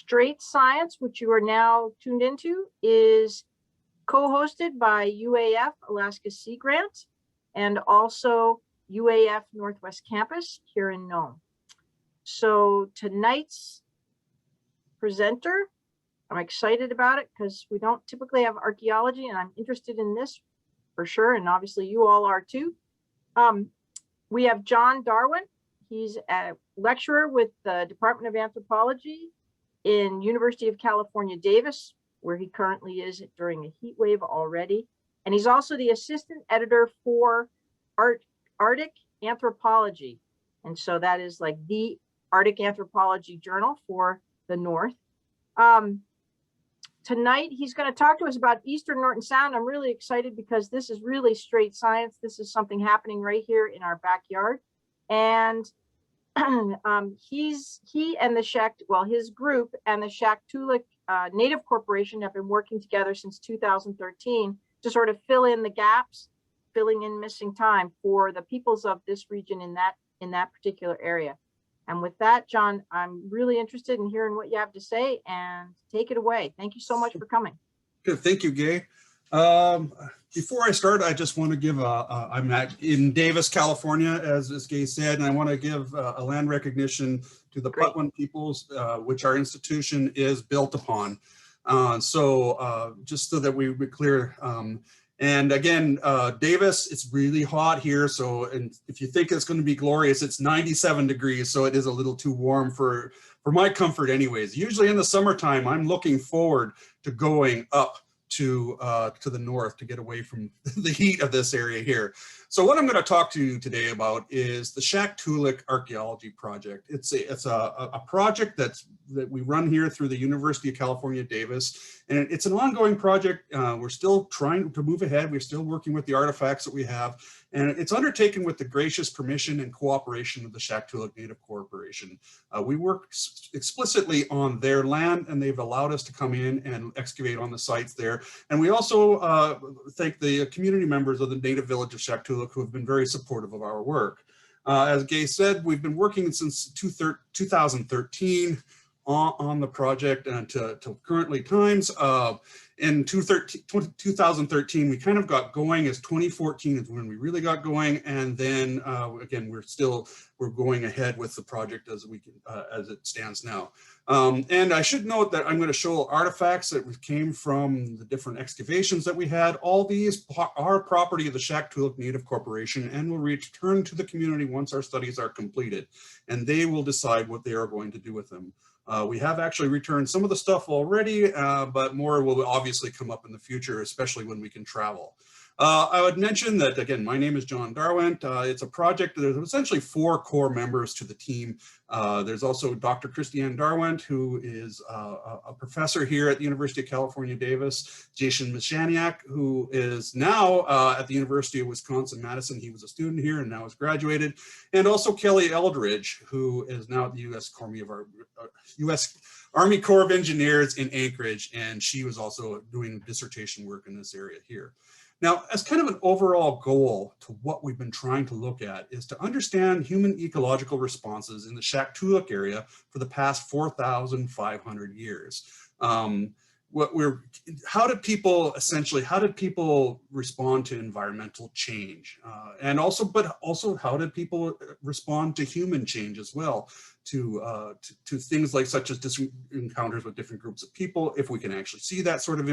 Strait Science, which you are now tuned into, is co-hosted by UAF Alaska Sea Grant and also UAF Northwest Campus here in Nome. So tonight's presenter, I'm excited about it because we don't typically have archaeology, and I'm interested in this for sure, and obviously you all are too. We have John Darwent. He's a lecturer with the Department of Anthropology in University of California, Davis, where he currently is during a heat wave already. And he's also the assistant editor for Arctic Anthropology. And so that is like the Arctic Anthropology journal for the North. Tonight, he's going to talk to us about Eastern Norton Sound. I'm really excited because this is really straight science. This is something happening right here in our backyard. And he and the his group and the Shaktoolik Native Corporation have been working together since 2013 to sort of fill in the gaps, filling in missing time for the peoples of this region in that particular area. And with that, John, I'm really interested in hearing what you have to say, and take it away. Thank you so much for coming. Good, thank you, Gay. Before I start, I just want to give I'm in Davis, California, as Gay said, and I want to give a land recognition to the Putwin peoples, which our institution is built upon. Just so that we be clear, and again, Davis, it's really hot here. So, and if you think it's going to be glorious, it's 97 degrees. So it is a little too warm for my comfort anyways. Usually in the summertime, I'm looking forward to going up to the north to get away from the heat of this area here. So what I'm going to talk to you today about is the Shaktoolik Archaeology Project. It's a project that we run here through the University of California, Davis, and it's an ongoing project. We're still trying to move ahead. We're still working with the artifacts that we have, and it's undertaken with the gracious permission and cooperation of the Shaktoolik Native Corporation. We work explicitly on their land, and they've allowed us to come in and excavate on the sites there. And we also thank the community members of the native village of Shaktoolik who have been very supportive of our work. As Gay said, we've been working since 2013 on the project and to currently times. In 2013, we kind of got going, as 2014 is when we really got going, and then again, we're going ahead with the project as it stands now. And I should note that I'm going to show artifacts that came from the different excavations that we had. All these are property of the Shaktoolik Native Corporation and will return to the community once our studies are completed, and they will decide what they are going to do with them. We have actually returned some of the stuff already, but more will obviously come up in the future, especially when we can travel. I would mention that, again, my name is John Darwent. It's a project, there's essentially 4 core members to the team. There's also Dr. Christiane Darwent, who is a professor here at the University of California, Davis. Jason Michaniak, who is now at the University of Wisconsin-Madison. He was a student here and now has graduated. And also Kelly Eldridge, who is now at the U.S. Army Corps of Engineers in Anchorage, and she was also doing dissertation work in this area here. Now, as kind of an overall goal to what we've been trying to look at is to understand human ecological responses in the Shaktoolik area for the past 4,500 years. How did people respond to environmental change? But also how did people respond to human change as well, to things like such as encounters with different groups of people, if we can actually see that sort of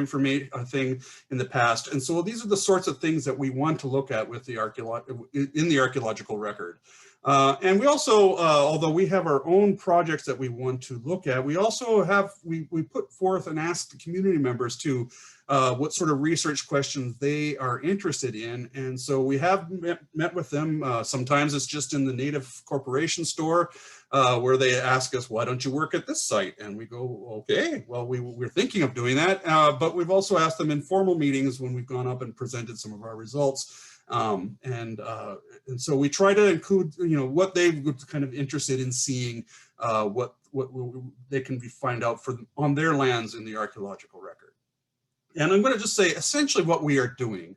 thing in the past. And so these are the sorts of things that we want to look at with the archaeological record. And we also, although we have our own projects that we want to look at, we also have, we put forth and asked the community members to what sort of research questions they are interested in. And so we have met with them. Sometimes it's just in the Native Corporation store where they ask us, why don't you work at this site? And we go, okay, well, we're thinking of doing that. But we've also asked them in formal meetings when we've gone up and presented some of our results. And so we try to include, what they were kind of interested in seeing, what they can find out on their lands in the archaeological record. And I'm going to just say essentially what we are doing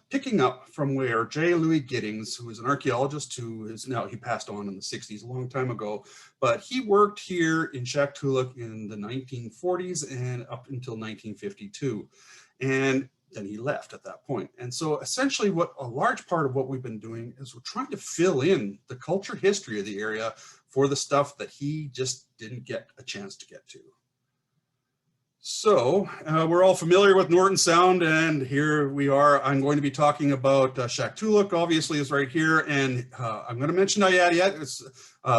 picking up from where J. Louis Giddings, who is an archaeologist who is now, he passed on in the 60s, a long time ago, but he worked here in Shaktoolik in the 1940s and up until 1952. And then he left at that point. And so essentially what a large part of what we've been doing is we're trying to fill in the culture history of the area for the stuff that he just didn't get a chance to get to. So we're all familiar with Norton Sound, and here we are. I'm going to be talking about Shaktoolik, obviously, is right here, and I'm going to mention Ayadiat,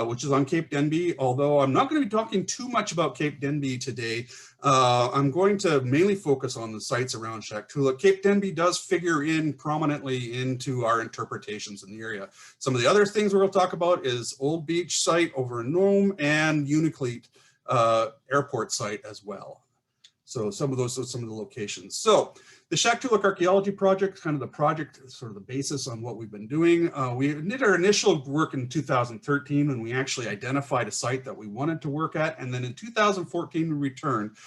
which is on Cape Denbigh, although I'm not going to be talking too much about Cape Denbigh today. I'm going to mainly focus on the sites around Shaktoolik. Cape Denbigh does figure in prominently into our interpretations in the area. Some of the other things we're going to talk about is Old Beach site over in Nome and Untitled Airport site as well. So some of those are some of the locations. So the Shaktoolik Archaeology Project, kind of the project, sort of the basis on what we've been doing. We did our initial work in 2013 when we actually identified a site that we wanted to work at. And then in 2014, we returned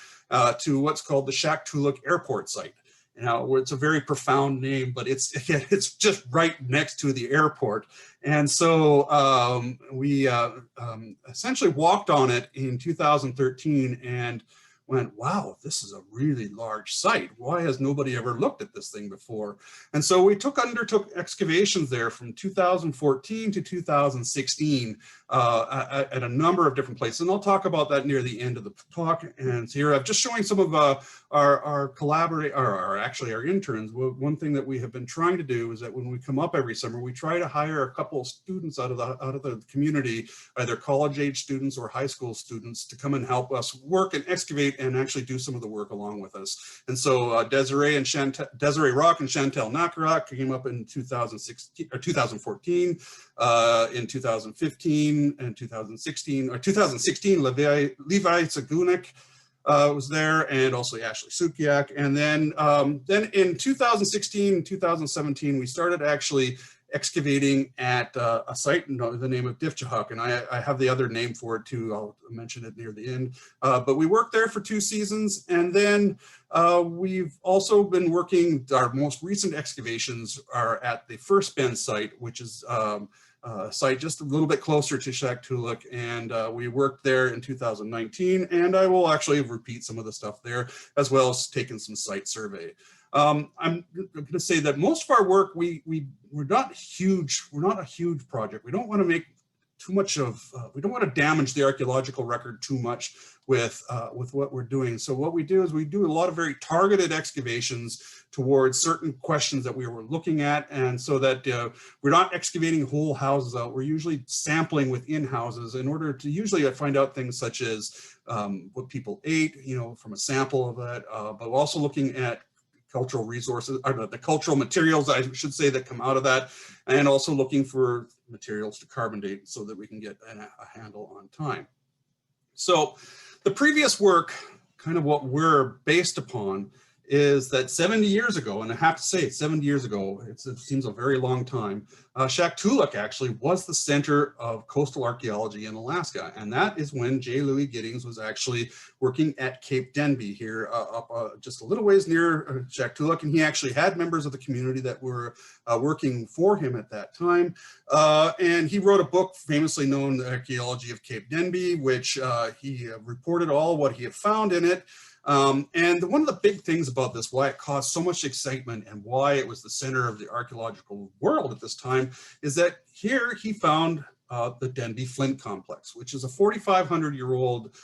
to what's called the Shaktoolik Airport site. Now, it's a very profound name, but it's just right next to the airport. And so we essentially walked on it in 2013 and went, wow, this is a really large site. Why has nobody ever looked at this thing before? And so we undertook excavations there from 2014 to 2016 at a number of different places. And I'll talk about that near the end of the talk. And so here I'm just showing some of our interns. One thing that we have been trying to do is that when we come up every summer, we try to hire a couple of students out of the community, either college-age students or high school students, to come and help us work and excavate and actually do some of the work along with us. And so Desiree Rock and Chantel Nakarak came up in 2016 or 2014, in 2015 and 2016, or 2016, Levi Sagunik was there, and also Ashley Sukiak. And then in 2016, 2017, we started actually excavating at a site in the name of Difchahak, and I have the other name for it too. I'll mention it near the end. But we worked there for 2 seasons, and then we've also been working, our most recent excavations are at the First Bend site, which is a site just a little bit closer to Shaktoolik, and we worked there in 2019, and I will actually repeat some of the stuff there, as well as taking some site survey. I'm going to say that most of our work, we're not huge. We're not a huge project. We don't want to make too much of. We don't want to damage the archaeological record too much with what we're doing. So what we do is we do a lot of very targeted excavations towards certain questions that we were looking at, and so that we're not excavating whole houses out. We're usually sampling within houses in order to usually find out things such as what people ate, from a sample of that, but also looking at cultural resources, or the cultural materials, I should say, that come out of that, and also looking for materials to carbon date so that we can get a handle on time. So the previous work, kind of what we're based upon, is that 70 years ago, and I have to say 70 years ago, it seems a very long time, Shaktoolik actually was the center of coastal archaeology in Alaska. And that is when J. Louis Giddings was actually working at Cape Denbigh here, up just a little ways near Shaktoolik. And he actually had members of the community that were working for him at that time. And he wrote a book famously known, The Archaeology of Cape Denbigh, which he reported all what he had found in it. And one of the big things about this, why it caused so much excitement and why it was the center of the archaeological world at this time, is that here he found the Denbigh Flint Complex, which is a 4,500-year-old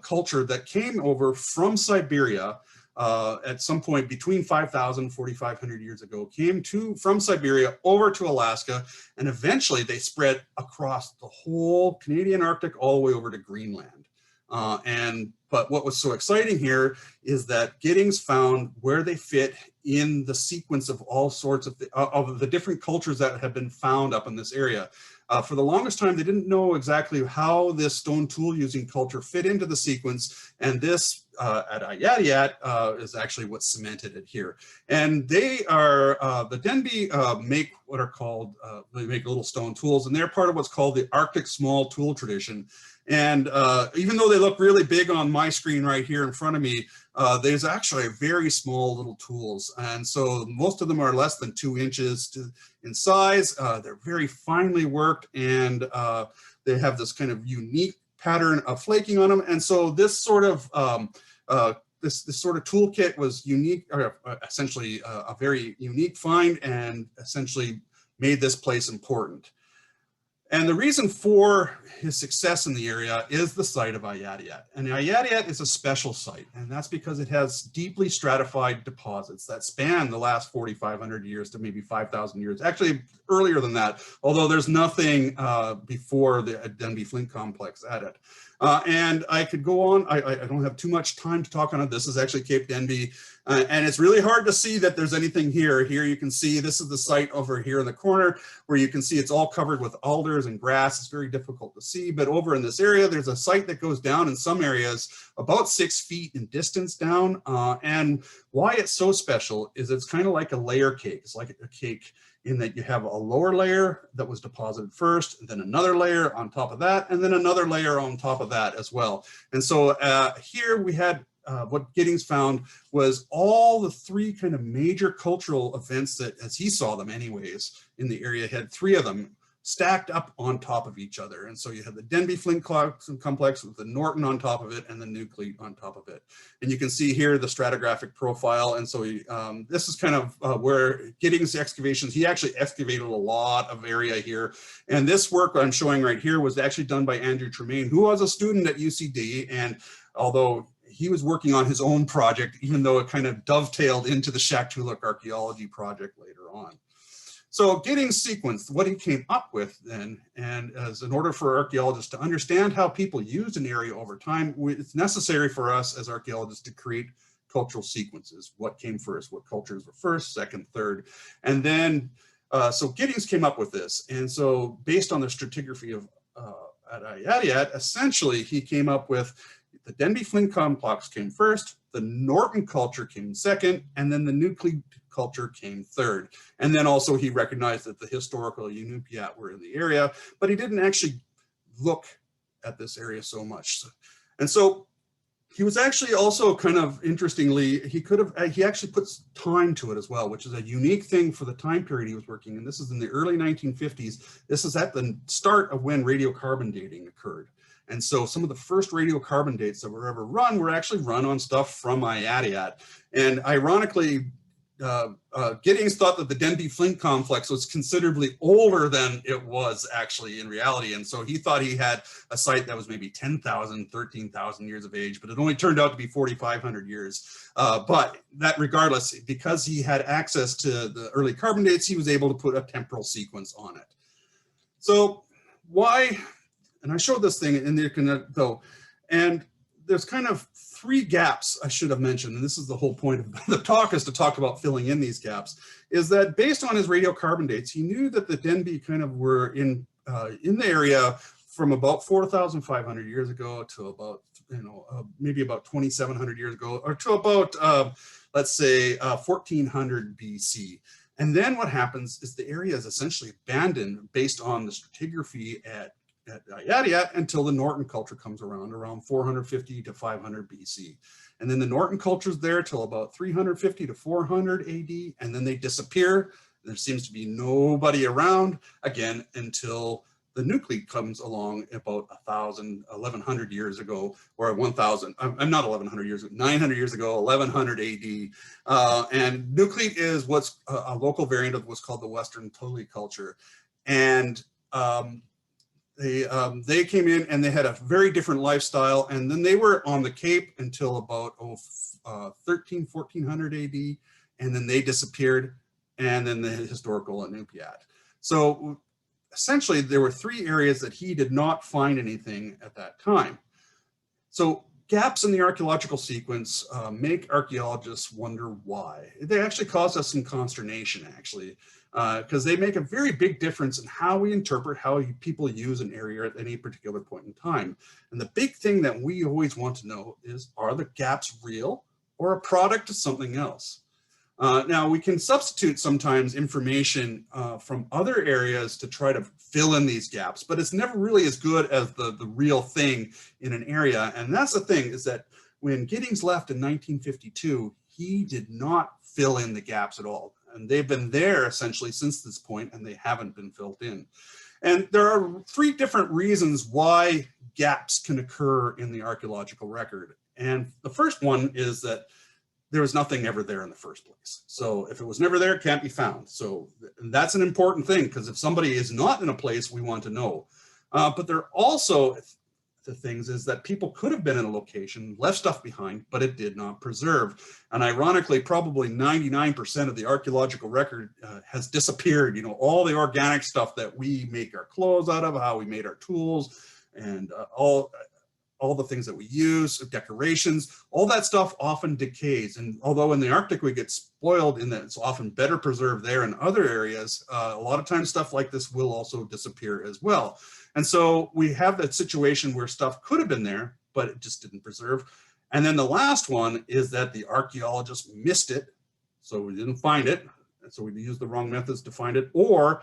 culture that came over from Siberia at some point between 5,000 and 4,500 years ago, from Siberia over to Alaska, and eventually they spread across the whole Canadian Arctic all the way over to Greenland. But what was so exciting here is that Giddings found where they fit in the sequence of all sorts of the different cultures that had been found up in this area. For the longest time, they didn't know exactly how this stone tool using culture fit into the sequence, and this at Ayadiat is actually what cemented it here. And they are, the Denbigh make what are called, they make little stone tools, and they're part of what's called the Arctic small tool tradition. And even though they look really big on my screen right here in front of me, there's actually very small little tools. And so most of them are less than 2 inches in size. They're very finely worked, and they have this kind of unique pattern of flaking on them. And so this sort of this sort of toolkit was unique, or essentially a very unique find, and essentially made this place important. And the reason for his success in the area is the site of Ayadiat. And Ayadiat is a special site, and that's because it has deeply stratified deposits that span the last 4,500 years to maybe 5,000 years, actually earlier than that, although there's nothing before the Denbigh Flint Complex at it. And I could go on. I don't have too much time to talk on it. This is actually Cape Denbigh, and it's really hard to see that there's anything here. Here you can see this is the site over here in the corner, where you can see it's all covered with alders and grass. It's very difficult to see, but over in this area, there's a site that goes down in some areas about 6 feet in distance down. And why it's so special is it's kind of like a layer cake. It's like a cake in that you have a lower layer that was deposited first, and then another layer on top of that, and then another layer on top of that as well. And so here we had what Giddings found was all the 3 kind of major cultural events that, as he saw them anyways, in the area, had 3 of them stacked up on top of each other. And so you have the Denbigh Flint Complex with the Norton on top of it and the Nucleate on top of it. And you can see here the stratigraphic profile. And so this is kind of where Giddings excavations, he actually excavated a lot of area here. And this work I'm showing right here was actually done by Andrew Tremaine, who was a student at UCD. And although he was working on his own project, even though it kind of dovetailed into the Shaktoolik Archaeology Project later on. So Giddings Sequence, what he came up with then, and as in order for archaeologists to understand how people used an area over time, it's necessary for us as archaeologists to create cultural sequences. What came first, what cultures were first, second, third. And then, so Giddings came up with this. And so based on the stratigraphy of at Ayadiat, essentially he came up with the Denbigh Flint Complex came first, the Norton culture came second, and then the Nucleate culture came third. And then also he recognized that the historical Inupiat were in the area, but he didn't actually look at this area so much. And so he was actually also kind of interestingly, he actually puts time to it as well, which is a unique thing for the time period he was working in. This is in the early 1950s. This is at the start of when radiocarbon dating occurred. And so some of the first radiocarbon dates that were ever run were actually run on stuff from Ayadiat. And ironically, Giddings thought that the Denbigh Flint Complex was considerably older than it was actually in reality. And so he thought he had a site that was maybe 10,000, 13,000 years of age, but it only turned out to be 4,500 years. But that regardless, because he had access to the early carbon dates, he was able to put a temporal sequence on it. So why, and I showed this thing and there can go, and there's kind of 3 gaps I should have mentioned, and this is the whole point of the talk, is to talk about filling in these gaps, is that based on his radiocarbon dates, he knew that the Denbigh kind of were in the area from about 4,500 years ago to about, maybe about 2,700 years ago, or to about, let's say, 1400 BC. And then what happens is the area is essentially abandoned based on the stratigraphy at Ayadiat until the Norton culture comes around 450 to 500 BC. And then the Norton culture is there till about 350 to 400 AD, and then they disappear. There seems to be nobody around again until the Nucleate comes along about 1,100 years ago, or 1,000, I'm not 1,100 years ago, 900 years ago, 1,100 AD. And Nucleate is what's a local variant of what's called the Western Tule culture. And they came in and they had a very different lifestyle, and then they were on the Cape until about 1400 AD, and then they disappeared, and then the historical Inupiat. So essentially there were 3 areas that he did not find anything at that time. So gaps in the archaeological sequence make archaeologists wonder why. They actually cause us some consternation, actually, because they make a very big difference in how we interpret how people use an area at any particular point in time. And the big thing that we always want to know is, are the gaps real or a product of something else? Now, we can substitute sometimes information from other areas to try to fill in these gaps, but it's never really as good as the real thing in an area. And that's the thing, is that when Giddings left in 1952, he did not fill in the gaps at all. And they've been there essentially since this point, and they haven't been filled in. And there are three different reasons why gaps can occur in the archaeological record. And the first one is that there was nothing ever there in the first place. So if it was never there, it can't be found. So that's an important thing, because if somebody is not in a place, we want to know. But there are also the things is that people could have been in a location, left stuff behind, but it did not preserve. And ironically, probably 99% of the archaeological record has disappeared. You know, all the organic stuff that we make our clothes out of, how we made our tools, and all the things that we use, decorations, all that stuff often decays. And although in the Arctic we get spoiled in that it's often better preserved there in other areas, a lot of times stuff like this will also disappear as well. And so we have that situation where stuff could have been there, but it just didn't preserve. And then the last one is that the archaeologists missed it, so we didn't find it. And so we used the wrong methods to find it, or,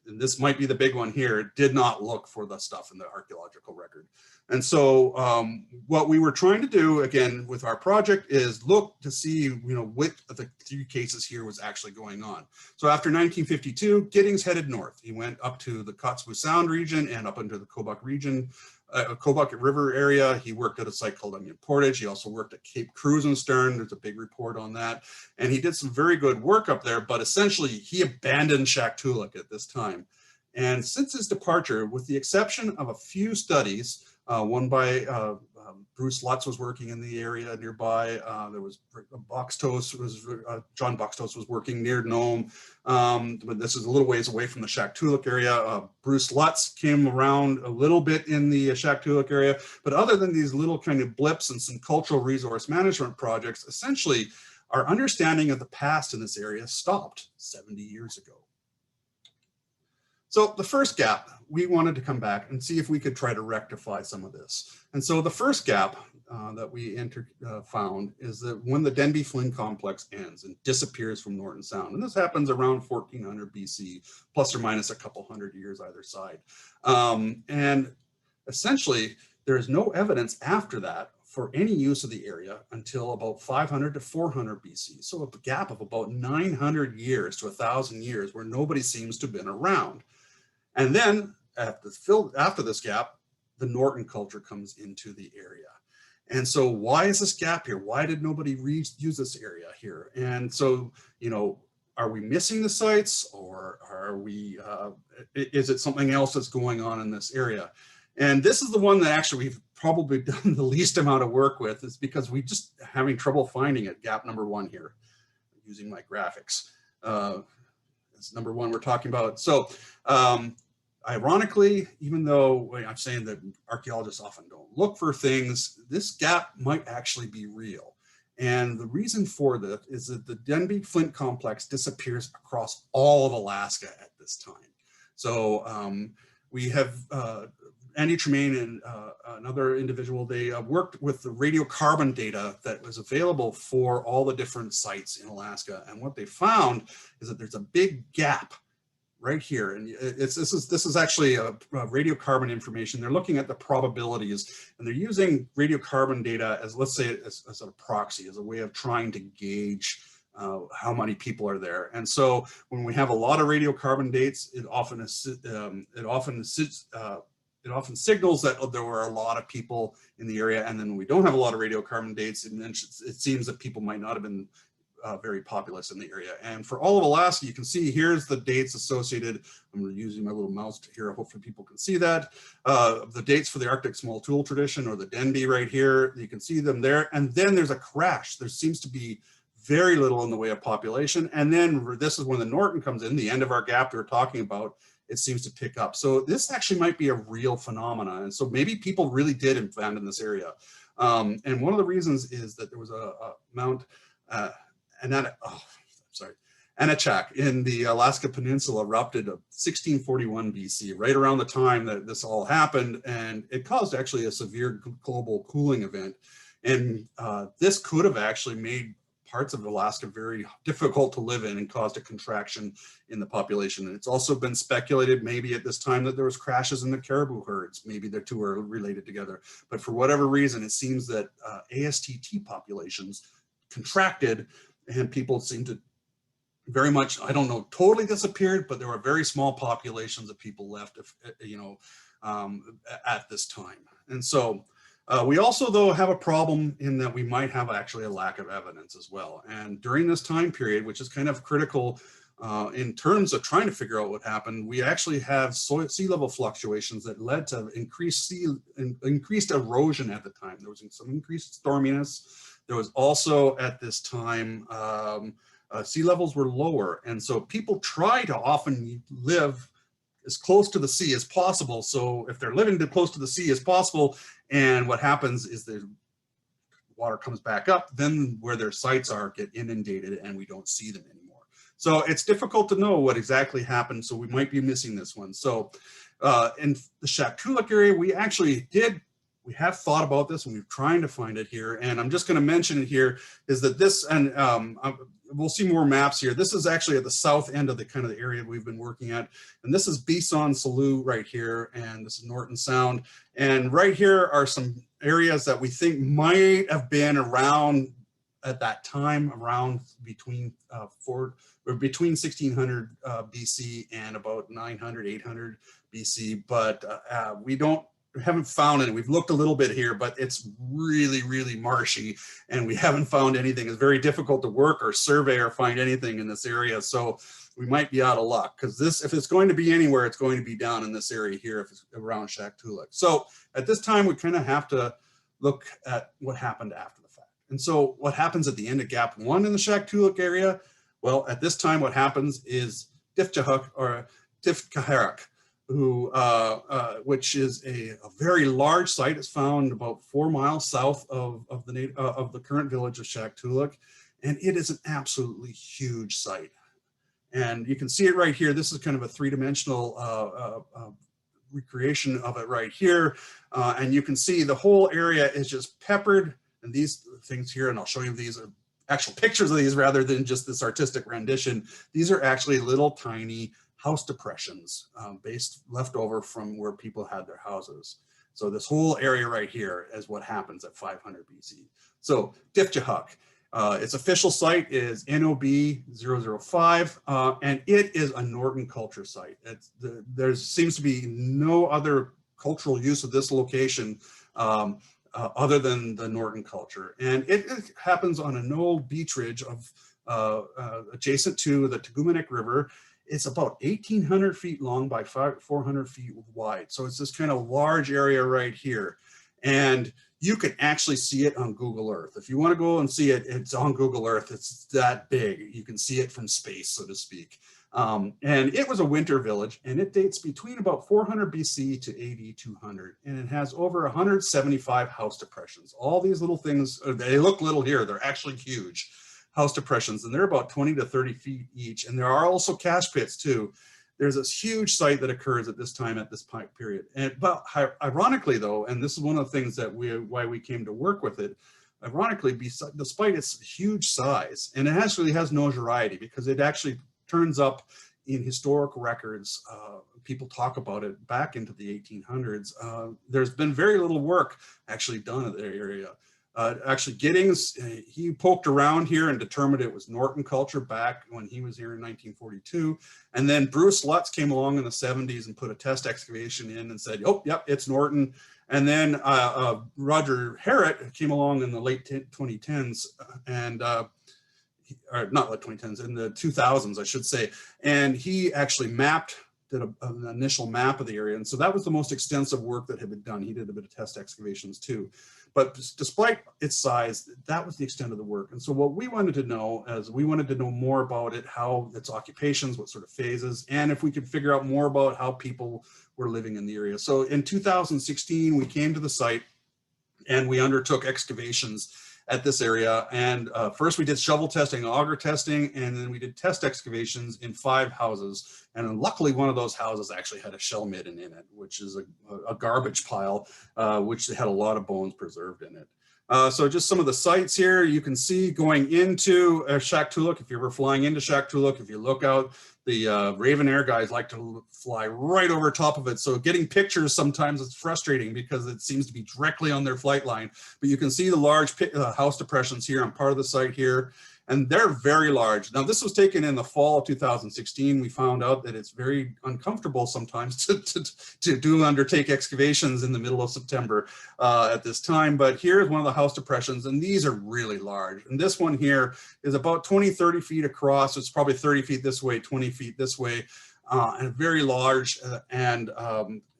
and this might be the big one here, did not look for the stuff in the archaeological record. And so what we were trying to do, again, with our project is look to see, you know, what of the three cases here was actually going on. So after 1952, Giddings headed north. He went up to the Kotzebue Sound region and up into the Kobuk region, Kobuk River area. He worked at a site called Onion Portage. He also worked at Cape Krusenstern. There's a big report on that. And he did some very good work up there, but essentially he abandoned Shaktoolik at this time. And since his departure, with the exception of a few studies, one by Bruce Lutz was working in the area nearby. There was John Boxtos was working near Nome. But this is a little ways away from the Shaktoolik area. Bruce Lutz came around a little bit in the Shaktoolik area. But other than these little kind of blips and some cultural resource management projects, essentially our understanding of the past in this area stopped 70 years ago. So the first gap, we wanted to come back and see if we could try to rectify some of this. And so the first gap that we found is that when the Denbigh Flint complex ends and disappears from Norton Sound, and this happens around 1400 BC, plus or minus a couple hundred years either side. And essentially, there is no evidence after that for any use of the area until about 500 to 400 BC. So a gap of about 900 years to 1,000 years where nobody seems to have been around. And then after this gap, the Norton culture comes into the area. And so why is this gap here? Why did nobody use this area here? And so, you know, are we missing the sites, or are we, is it something else that's going on in this area? And this is the one that actually we've probably done the least amount of work with, is because we just having trouble finding it. Gap number one here, using my graphics. It's number one we're talking about. So ironically, even though I'm saying that archaeologists often don't look for things, this gap might actually be real. And the reason for that is that the Denbigh Flint complex disappears across all of Alaska at this time. So we have Andy Tremaine and another individual, they worked with the radiocarbon data that was available for all the different sites in Alaska. And what they found is that there's a big gap right here. And this is actually a radiocarbon information. They're looking at the probabilities, and they're using radiocarbon data as, let's say, as a proxy, as a way of trying to gauge how many people are there. And so when we have a lot of radiocarbon dates, it often signals that there were a lot of people in the area. And then when we don't have a lot of radiocarbon dates, it seems that people might not have been very populous in the area. And for all of Alaska, you can see here's the dates associated. I'm using my little mouse here. Hopefully people can see that. The dates for the Arctic small tool tradition, or the Denbigh right here. You can see them there. And then there's a crash. There seems to be very little in the way of population. And then this is when the Norton comes in, the end of our gap we were talking about. It seems to pick up. So this actually might be a real phenomenon. And so maybe people really did abandon this area. And one of the reasons is that there was a Mount Anichak in the Alaska Peninsula erupted in 1641 BC, right around the time that this all happened. And it caused actually a severe global cooling event. And this could have actually made parts of Alaska very difficult to live in and caused a contraction in the population. And it's also been speculated maybe at this time that there was crashes in the caribou herds. Maybe the two are related together. But for whatever reason, it seems that ASTT populations contracted, and people seem to very much, I don't know, totally disappeared, but there were very small populations of people left, at this time. And so we also, though, have a problem in that we might have actually a lack of evidence as well. And during this time period, which is kind of critical in terms of trying to figure out what happened, we actually have sea level fluctuations that led to increased erosion at the time. There was some increased storminess. There was also at this time, sea levels were lower. And so people try to often live as close to the sea as possible. So if they're living as close to the sea as possible, and what happens is the water comes back up, then where their sites are get inundated and we don't see them anymore. So it's difficult to know what exactly happened. So we might be missing this one. So in the Shaktoolik area, we have thought about this and we're trying to find it here. And I'm just going to mention it here is that this, and we'll see more maps here. This is actually at the south end of the kind of the area we've been working at. And this is Bison Salut right here. And this is Norton Sound. And right here are some areas that we think might have been around at that time, around between 1600 BC and about 900, 800 BC. But we haven't found it. We've looked a little bit here, but it's really, really marshy and we haven't found anything. It's very difficult to work or survey or find anything in this area. So we might be out of luck because this, if it's going to be anywhere, it's going to be down in this area here, if it's around Shaktoolik. So at this time, we kind of have to look at what happened after the fact. And so what happens at the end of Gap 1 in the Shaktoolik area? Well, at this time, what happens is Difchahak or Difchahak, which is a very large site. It's found about 4 miles south of the current village of Shaktoolik, and it is an absolutely huge site. And you can see it right here. This is kind of a three-dimensional recreation of it right here, and you can see the whole area is just peppered. And these things here, and I'll show you these actual pictures of these rather than just this artistic rendition. These are actually little tiny house depressions left over from where people had their houses. So this whole area right here is what happens at 500 BC. So Difchahak, its official site is NOB 005, and it is a Norton culture site. There seems to be no other cultural use of this location other than the Norton culture. And it happens on an old beach ridge adjacent to the Tugumanik River. It's about 1,800 feet long by 400 feet wide. So it's this kind of large area right here. And you can actually see it on Google Earth. If you want to go and see it, it's on Google Earth. It's that big. You can see it from space, so to speak. And it was a winter village, and it dates between about 400 BC to AD 200. And it has over 175 house depressions. All these little things, they look little here. They're actually huge house depressions, and they're about 20 to 30 feet each. And there are also cache pits too. There's this huge site that occurs at this time, at this period. But ironically though, and this is one of the things that why we came to work with it, ironically, despite its huge size, and it actually has notoriety because it actually turns up in historic records. People talk about it back into the 1800s. There's been very little work actually done in the area. Actually, Giddings, he poked around here and determined it was Norton culture back when he was here in 1942. And then Bruce Lutz came along in the 70s and put a test excavation in and said, oh, yep, it's Norton. And then Roger Harrett came along in the late 2010s and, or not late 2010s, in the 2000s, I should say. And he actually did an initial map of the area. And so that was the most extensive work that had been done. He did a bit of test excavations too. But despite its size, that was the extent of the work. And so what we wanted to know is we wanted to know more about it, how its occupations, what sort of phases, and if we could figure out more about how people were living in the area. So in 2016, we came to the site and we undertook excavations at this area. And first we did shovel testing, auger testing, and then we did test excavations in 5 houses. And luckily one of those houses actually had a shell midden in it, which is a garbage pile, which had a lot of bones preserved in it. So just some of the sites here, you can see going into Shaktoolik, if you're ever flying into Shaktoolik, if you look out, the Raven Air guys like to fly right over top of it. So getting pictures sometimes it's frustrating because it seems to be directly on their flight line. But you can see the large house depressions here on part of the site here. And they're very large. Now, this was taken in the fall of 2016. We found out that it's very uncomfortable sometimes to undertake excavations in the middle of September at this time. But here's one of the house depressions, and these are really large. And this one here is about 20, 30 feet across. It's probably 30 feet this way, 20 feet this way, and very large.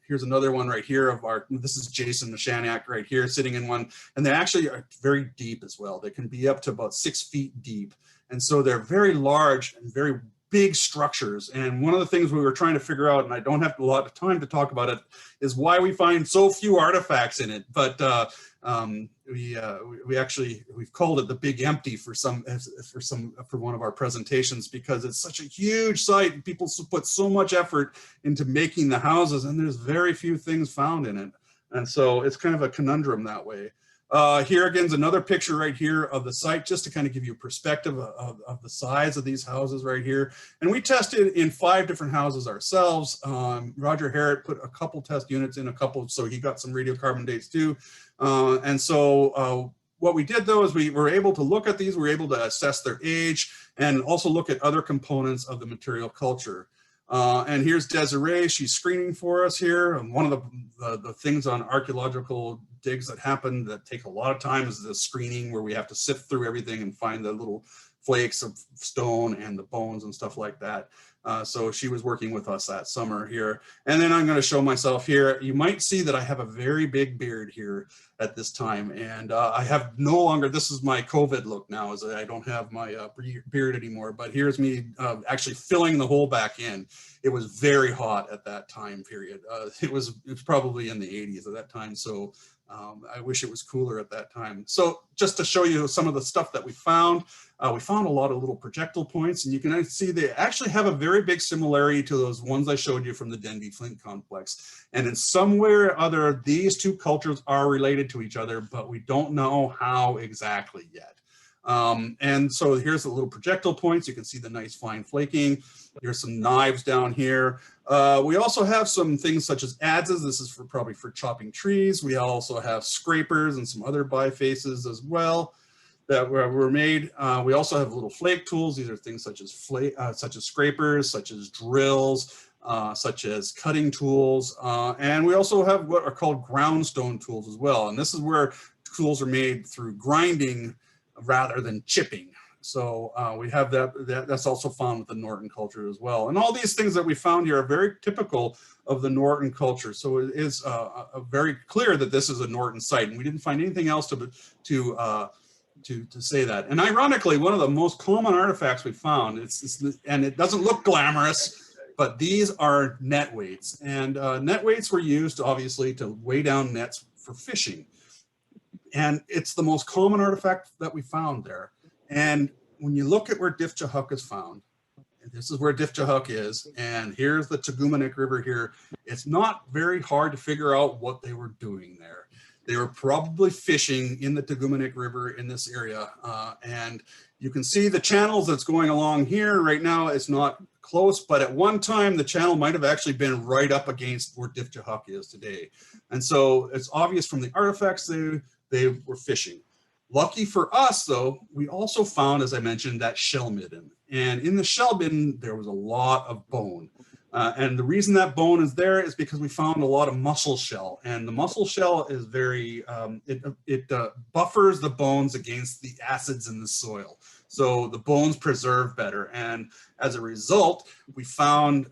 Here's another one right here of this is Jason Mashaniak right here sitting in one, and they actually are very deep as well. They can be up to about 6 feet deep. And so they're very large and very big structures. And one of the things we were trying to figure out, and I don't have a lot of time to talk about it, is why we find so few artifacts in it. But we've called it the Big Empty for one of our presentations, because it's such a huge site and people put so much effort into making the houses, and there's very few things found in it. And so it's kind of a conundrum that way. Here again is another picture right here of the site, just to kind of give you a perspective of the size of these houses right here. And we tested in 5 different houses ourselves. Roger Harrett put a couple test units in, so he got some radiocarbon dates too. And so what we did though is we were able to look at these, we were able to assess their age and also look at other components of the material culture. And here's Desiree, she's screening for us here. And one of the things on archaeological digs that happen that take a lot of time is the screening, where we have to sift through everything and find the little flakes of stone and the bones and stuff like that. So she was working with us that summer here. And then I'm going to show myself here. You might see that I have a very big beard here at this time. And I have no longer, this is my COVID look now, as I don't have my beard anymore. But here's me actually filling the hole back in. It was very hot at that time period. It was probably in the 80s at that time. So I wish it was cooler at that time. So just to show you some of the stuff that we found a lot of little projectile points, and you can see they actually have a very big similarity to those ones I showed you from the Denbigh Flint complex. And in some way or other, these two cultures are related to each other, but we don't know how exactly yet. And so here's the little projectile points. You can see the nice fine flaking. Here's some knives down here. We also have some things such as adzes. This is probably for chopping trees. We also have scrapers and some other bifaces as well that were made. We also have little flake tools. These are things such as scrapers, such as drills, such as cutting tools. And we also have what are called groundstone tools as well. And this is where tools are made through grinding rather than chipping. So we have that's also found with the Norton culture as well. And all these things that we found here are very typical of the Norton culture. So it is very clear that this is a Norton site, and we didn't find anything else to say that. And ironically, one of the most common artifacts we found, and it doesn't look glamorous, but these are net weights. And net weights were used obviously to weigh down nets for fishing. And it's the most common artifact that we found there. And when you look at where Difchahak is found, and this is where Difchahak is, and here's the Tugumanik River here, it's not very hard to figure out what they were doing there. They were probably fishing in the Tugumanik River in this area. And you can see the channels that's going along here right now. It's not close, but at one time the channel might have actually been right up against where Difchahak is today. And so it's obvious from the artifacts they were fishing. Lucky for us, though, we also found, as I mentioned, that shell midden. And in the shell midden, there was a lot of bone. And the reason that bone is there is because we found a lot of mussel shell. And the mussel shell is very, it buffers the bones against the acids in the soil. So the bones preserve better. And as a result, we found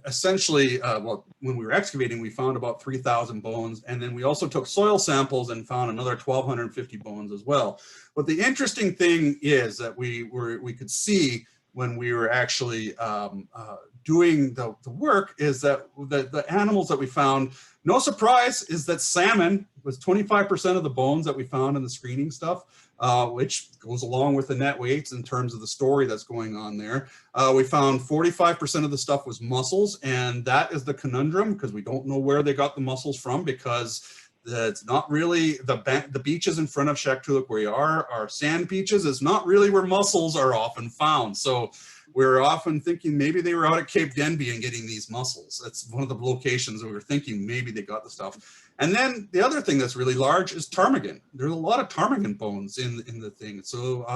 essentially, well, when we were excavating, we found about 3,000 bones. And then we also took soil samples and found another 1,250 bones as well. But the interesting thing is that we could see when we were actually doing the work is that the animals that we found, no surprise, is that salmon was 25% of the bones that we found in the screening stuff, which goes along with the net weights in terms of the story that's going on there. We found 45% of the stuff was mussels, and that is the conundrum because we don't know where they got the mussels from, because That's not really the beaches in front of Shaktoolik where we are sand beaches, is not really where mussels are often found. So we're often thinking maybe they were out at Cape Denbigh and getting these mussels. That's one of the locations that we were thinking maybe they got the stuff. And then the other thing that's really large is ptarmigan. There's a lot of ptarmigan bones in the thing. So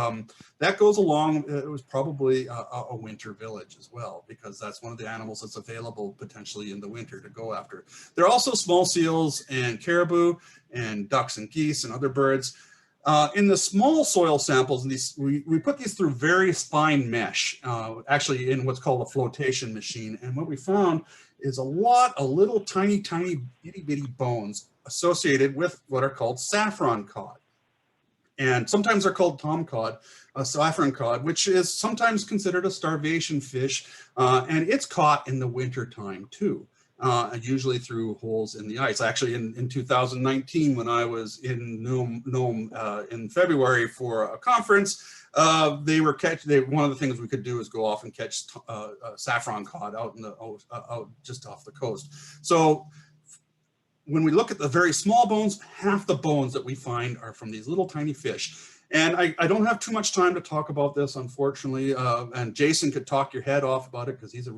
that goes along, it was probably a winter village as well, because that's one of the animals that's available potentially in the winter to go after. There are also small seals and caribou and ducks and geese and other birds. In the small soil samples, we put these through very fine mesh, actually in what's called a flotation machine. And what we found is a lot of little tiny itty bitty bones associated with what are called saffron cod. And sometimes they're called tom cod, saffron cod, which is sometimes considered a starvation fish. And it's caught in the winter time too. Usually through holes in the ice. Actually, in 2019, when I was in Nome in February for a conference, one of the things we could do is go off and catch saffron cod out just off the coast. So when we look at the very small bones, half the bones that we find are from these little tiny fish. And I don't have too much time to talk about this, unfortunately. And Jason could talk your head off about it because he's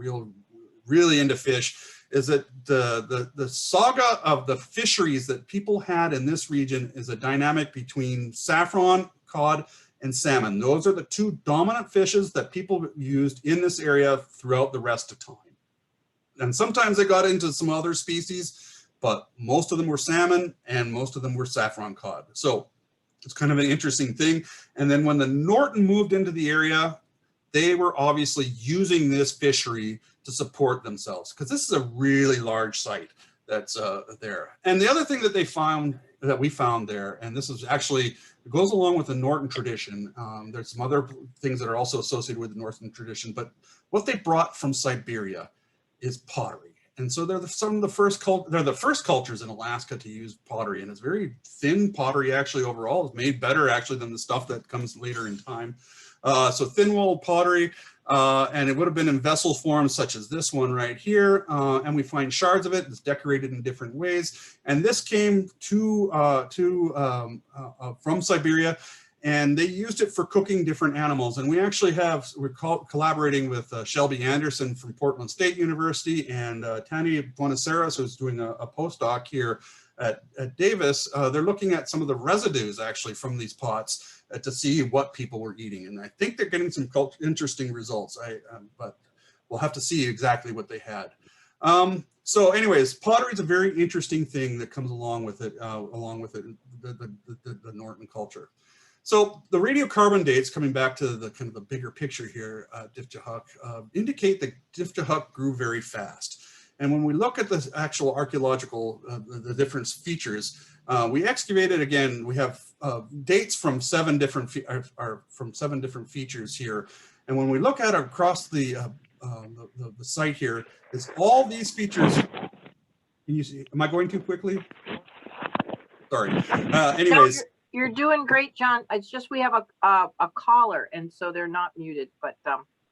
really into fish. Is that the saga of the fisheries that people had in this region is a dynamic between saffron, cod, and salmon. Those are the two dominant fishes that people used in this area throughout the rest of time. And sometimes they got into some other species, but most of them were salmon and most of them were saffron cod. So it's kind of an interesting thing. And then when the Norton moved into the area, they were obviously using this fishery to support themselves, because this is a really large site that's there. And the other thing that we found there, and this is actually, it goes along with the Norton tradition. There's some other things that are also associated with the Norton tradition, but what they brought from Siberia is pottery. And so they're the first cultures in Alaska to use pottery, and it's very thin pottery actually overall. It's made better actually than the stuff that comes later in time. So thin-walled pottery, and it would have been in vessel forms such as this one right here. And we find shards of it. It's decorated in different ways. And this came from Siberia, and they used it for cooking different animals. And we actually we're collaborating with Shelby Anderson from Portland State University and Tani Buenaceras, who's doing a postdoc here at Davis. They're looking at some of the residues actually from these pots to see what people were eating. And I think they're getting some interesting results, but we'll have to see exactly what they had. So anyways, pottery is a very interesting thing that comes along with it, the Norton culture. So the radiocarbon dates, coming back to the kind of the bigger picture here, Difchahak, indicate that Difchahak grew very fast. And when we look at the actual archaeological, the different features, we excavated again. We have dates from seven different features here, and when we look at across the site here, it's all these features. Can you see? Am I going too quickly? Sorry. Anyways, no, you're doing great, John. It's just we have a caller, and so they're not muted, but.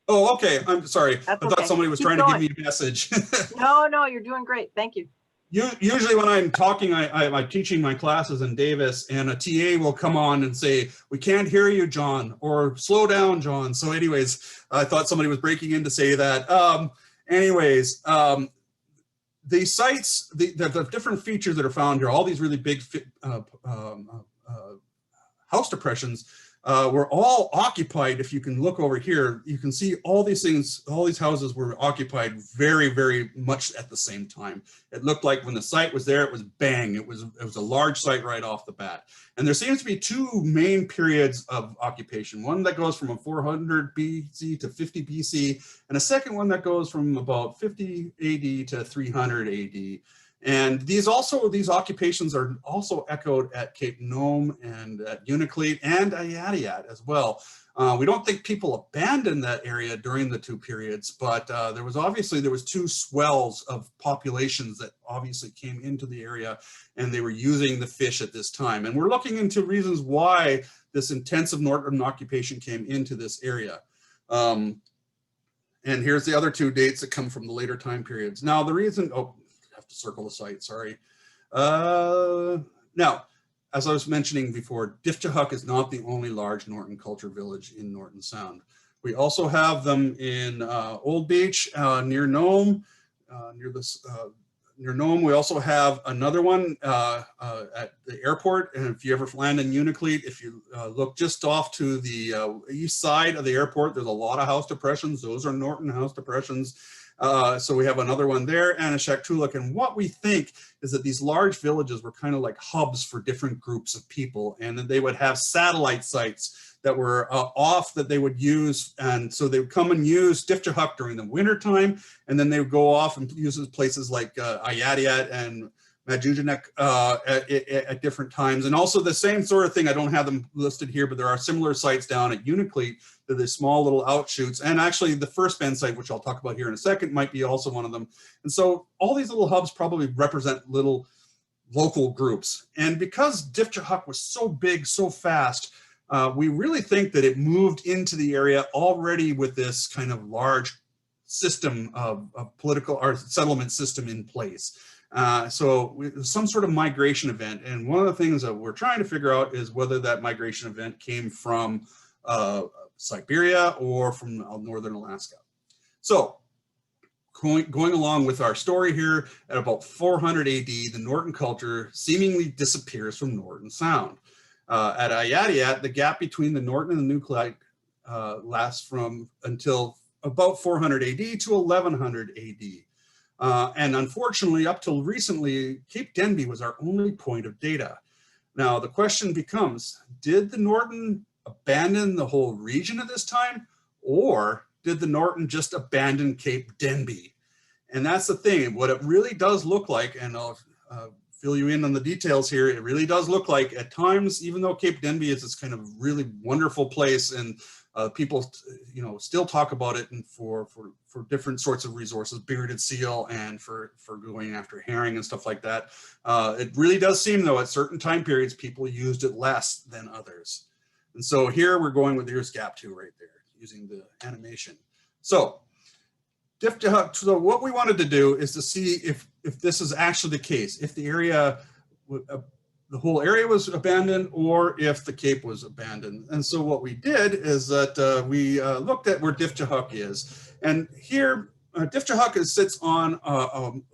Oh, okay. I'm sorry. I thought somebody was trying to give me a message. No, you're doing great. Thank you. Usually when I'm talking, I'm teaching my classes in Davis, and a TA will come on and say, "We can't hear you, John," or "Slow down, John." So anyways, I thought somebody was breaking in to say that. The sites, the different features that are found here, all these really big house depressions, were all occupied. If you can look over here, you can see all these things, all these houses were occupied very, very much at the same time. It looked like when the site was there, it was bang. It was a large site right off the bat. And there seems to be two main periods of occupation. One that goes from 400 BC to 50 BC, and a second one that goes from about 50 AD to 300 AD. And these occupations are also echoed at Cape Nome and at Unalakleet and Ayadayat as well. We don't think people abandoned that area during the two periods, but there was two swells of populations that obviously came into the area, and they were using the fish at this time. And we're looking into reasons why this intensive northern occupation came into this area. And here's the other two dates that come from the later time periods. Now the reason, to circle the site, sorry. Now, as I was mentioning before, Difchahak is not the only large Norton culture village in Norton Sound. We also have them in Old Beach, near Nome, near Nome. We also have another one at the airport. And if you ever land in Unalakleet, if you look just off to the east side of the airport, there's a lot of house depressions. Those are Norton house depressions. So we have another one there and a Shaktoolik. And what we think is that these large villages were kind of like hubs for different groups of people. And then they would have satellite sites that were off that they would use. And so they would come and use Difchahak during the winter time. And then they would go off and use places like Ayadiat and Majujanek at different times. And also the same sort of thing, I don't have them listed here, but there are similar sites down at Unalakleet. They're the small little outshoots. And actually the first band site, which I'll talk about here in a second, might be also one of them. And so all these little hubs probably represent little local groups. And because Difchahak was so big, so fast, we really think that it moved into the area already with this kind of large system of political or settlement system in place. So some sort of migration event. And one of the things that we're trying to figure out is whether that migration event came from Siberia or from northern Alaska. So going along with our story here, at about 400 AD, the Norton culture seemingly disappears from Norton Sound. At Ayadiat, the gap between the Norton and the Nuclide lasts from until about 400 AD to 1100 AD. And unfortunately, up till recently, Cape Denbigh was our only point of data. Now, the question becomes, did the Norton abandon the whole region at this time, or did the Norton just abandon Cape Denbigh? And that's the thing. What it really does look like, and I'll fill you in on the details here, it really does look like at times, even though Cape Denbigh is this kind of really wonderful place, and people, still talk about it and for different sorts of resources, bearded seal, and for going after herring and stuff like that. It really does seem, though, at certain time periods, people used it less than others. And so here we're going with, here's gap 2 right there, using the animation. So Difchahak, so what we wanted to do is to see if this is actually the case, if the area, the whole area was abandoned, or if the Cape was abandoned. And so what we did is that we looked at where Difchahak is. And here, Difchahak sits on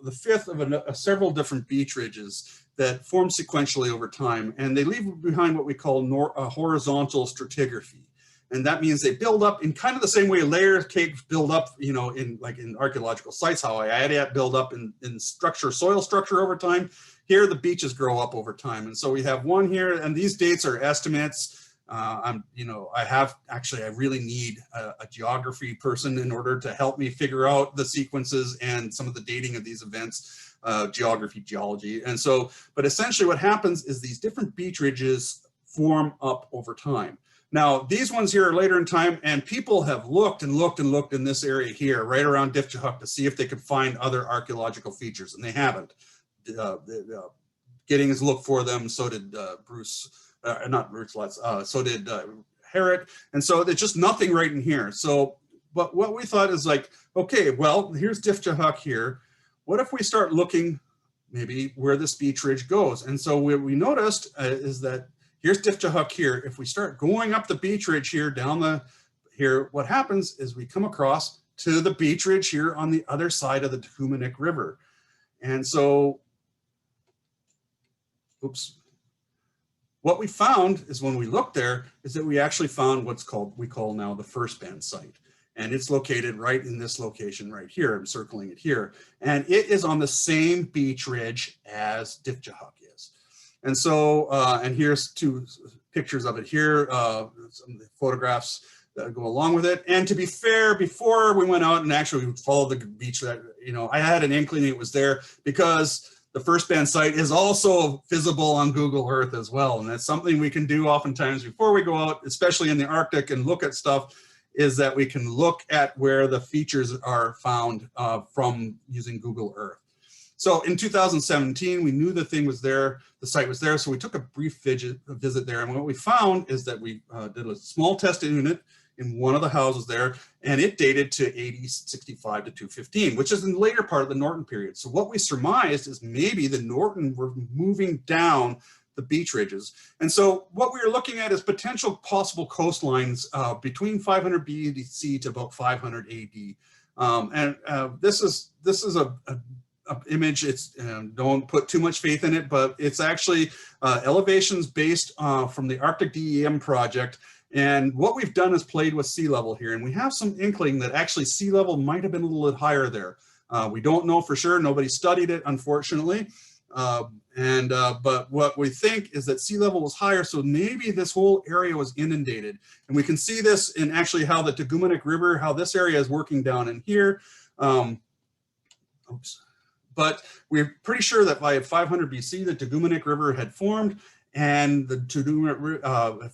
the fifth of several different beach ridges that form sequentially over time. And they leave behind what we call horizontal stratigraphy. And that means they build up in kind of the same way layer cakes build up, in archaeological sites, how Ayadiat build up in structure, soil structure over time. Here, the beaches grow up over time. And so we have one here, and these dates are estimates. I really need a geography person in order to help me figure out the sequences and some of the dating of these events, geology. And so, but essentially what happens is these different beach ridges form up over time. Now, these ones here are later in time, and people have looked and looked and looked in this area here, right around Difchahak, to see if they could find other archaeological features, and they haven't. Giddings looked for them, so did so did Herrick, and so there's just nothing right in here. So, but what we thought is like, okay, well, here's Difchahak here. What if we start looking maybe where this beach ridge goes? And so what we noticed is that here's Difchahak here. If we start going up the beach ridge here, what happens is we come across to the beach ridge here on the other side of the Tuhumanik River. And so, what we found is when we looked there is that we actually found we call now the first band site. And it's located right in this location right here. I'm circling it here. And it is on the same beach ridge as Difchahak is. And so, and here's 2 pictures of it here, some of the photographs that go along with it. And to be fair, before we went out and actually followed the beach, that I had an inkling it was there because the first band site is also visible on Google Earth as well. And that's something we can do oftentimes before we go out, especially in the Arctic, and look at stuff, is that we can look at where the features are found from using Google Earth. So in 2017, we knew the thing was there, the site was there, so we took a brief visit there. And what we found is that we did a small test unit in one of the houses there, and it dated to 8065 to 215, which is in the later part of the Norton period. So what we surmised is maybe the Norton were moving down the beach ridges. And so what we were looking at is potential possible coastlines between 500 BC to about 500 AD. This is a image. It's don't put too much faith in it, but it's actually elevations based from the Arctic DEM project. And what we've done is played with sea level here, and we have some inkling that actually sea level might have been a little bit higher there. We don't know for sure. Nobody studied it, unfortunately. But what we think is that sea level was higher, so maybe this whole area was inundated. And we can see this in actually how the Tegumenuk River, how this area is working down in here. But we're pretty sure that by 500 BC, the Tegumenuk River had formed, and the Tegumenuk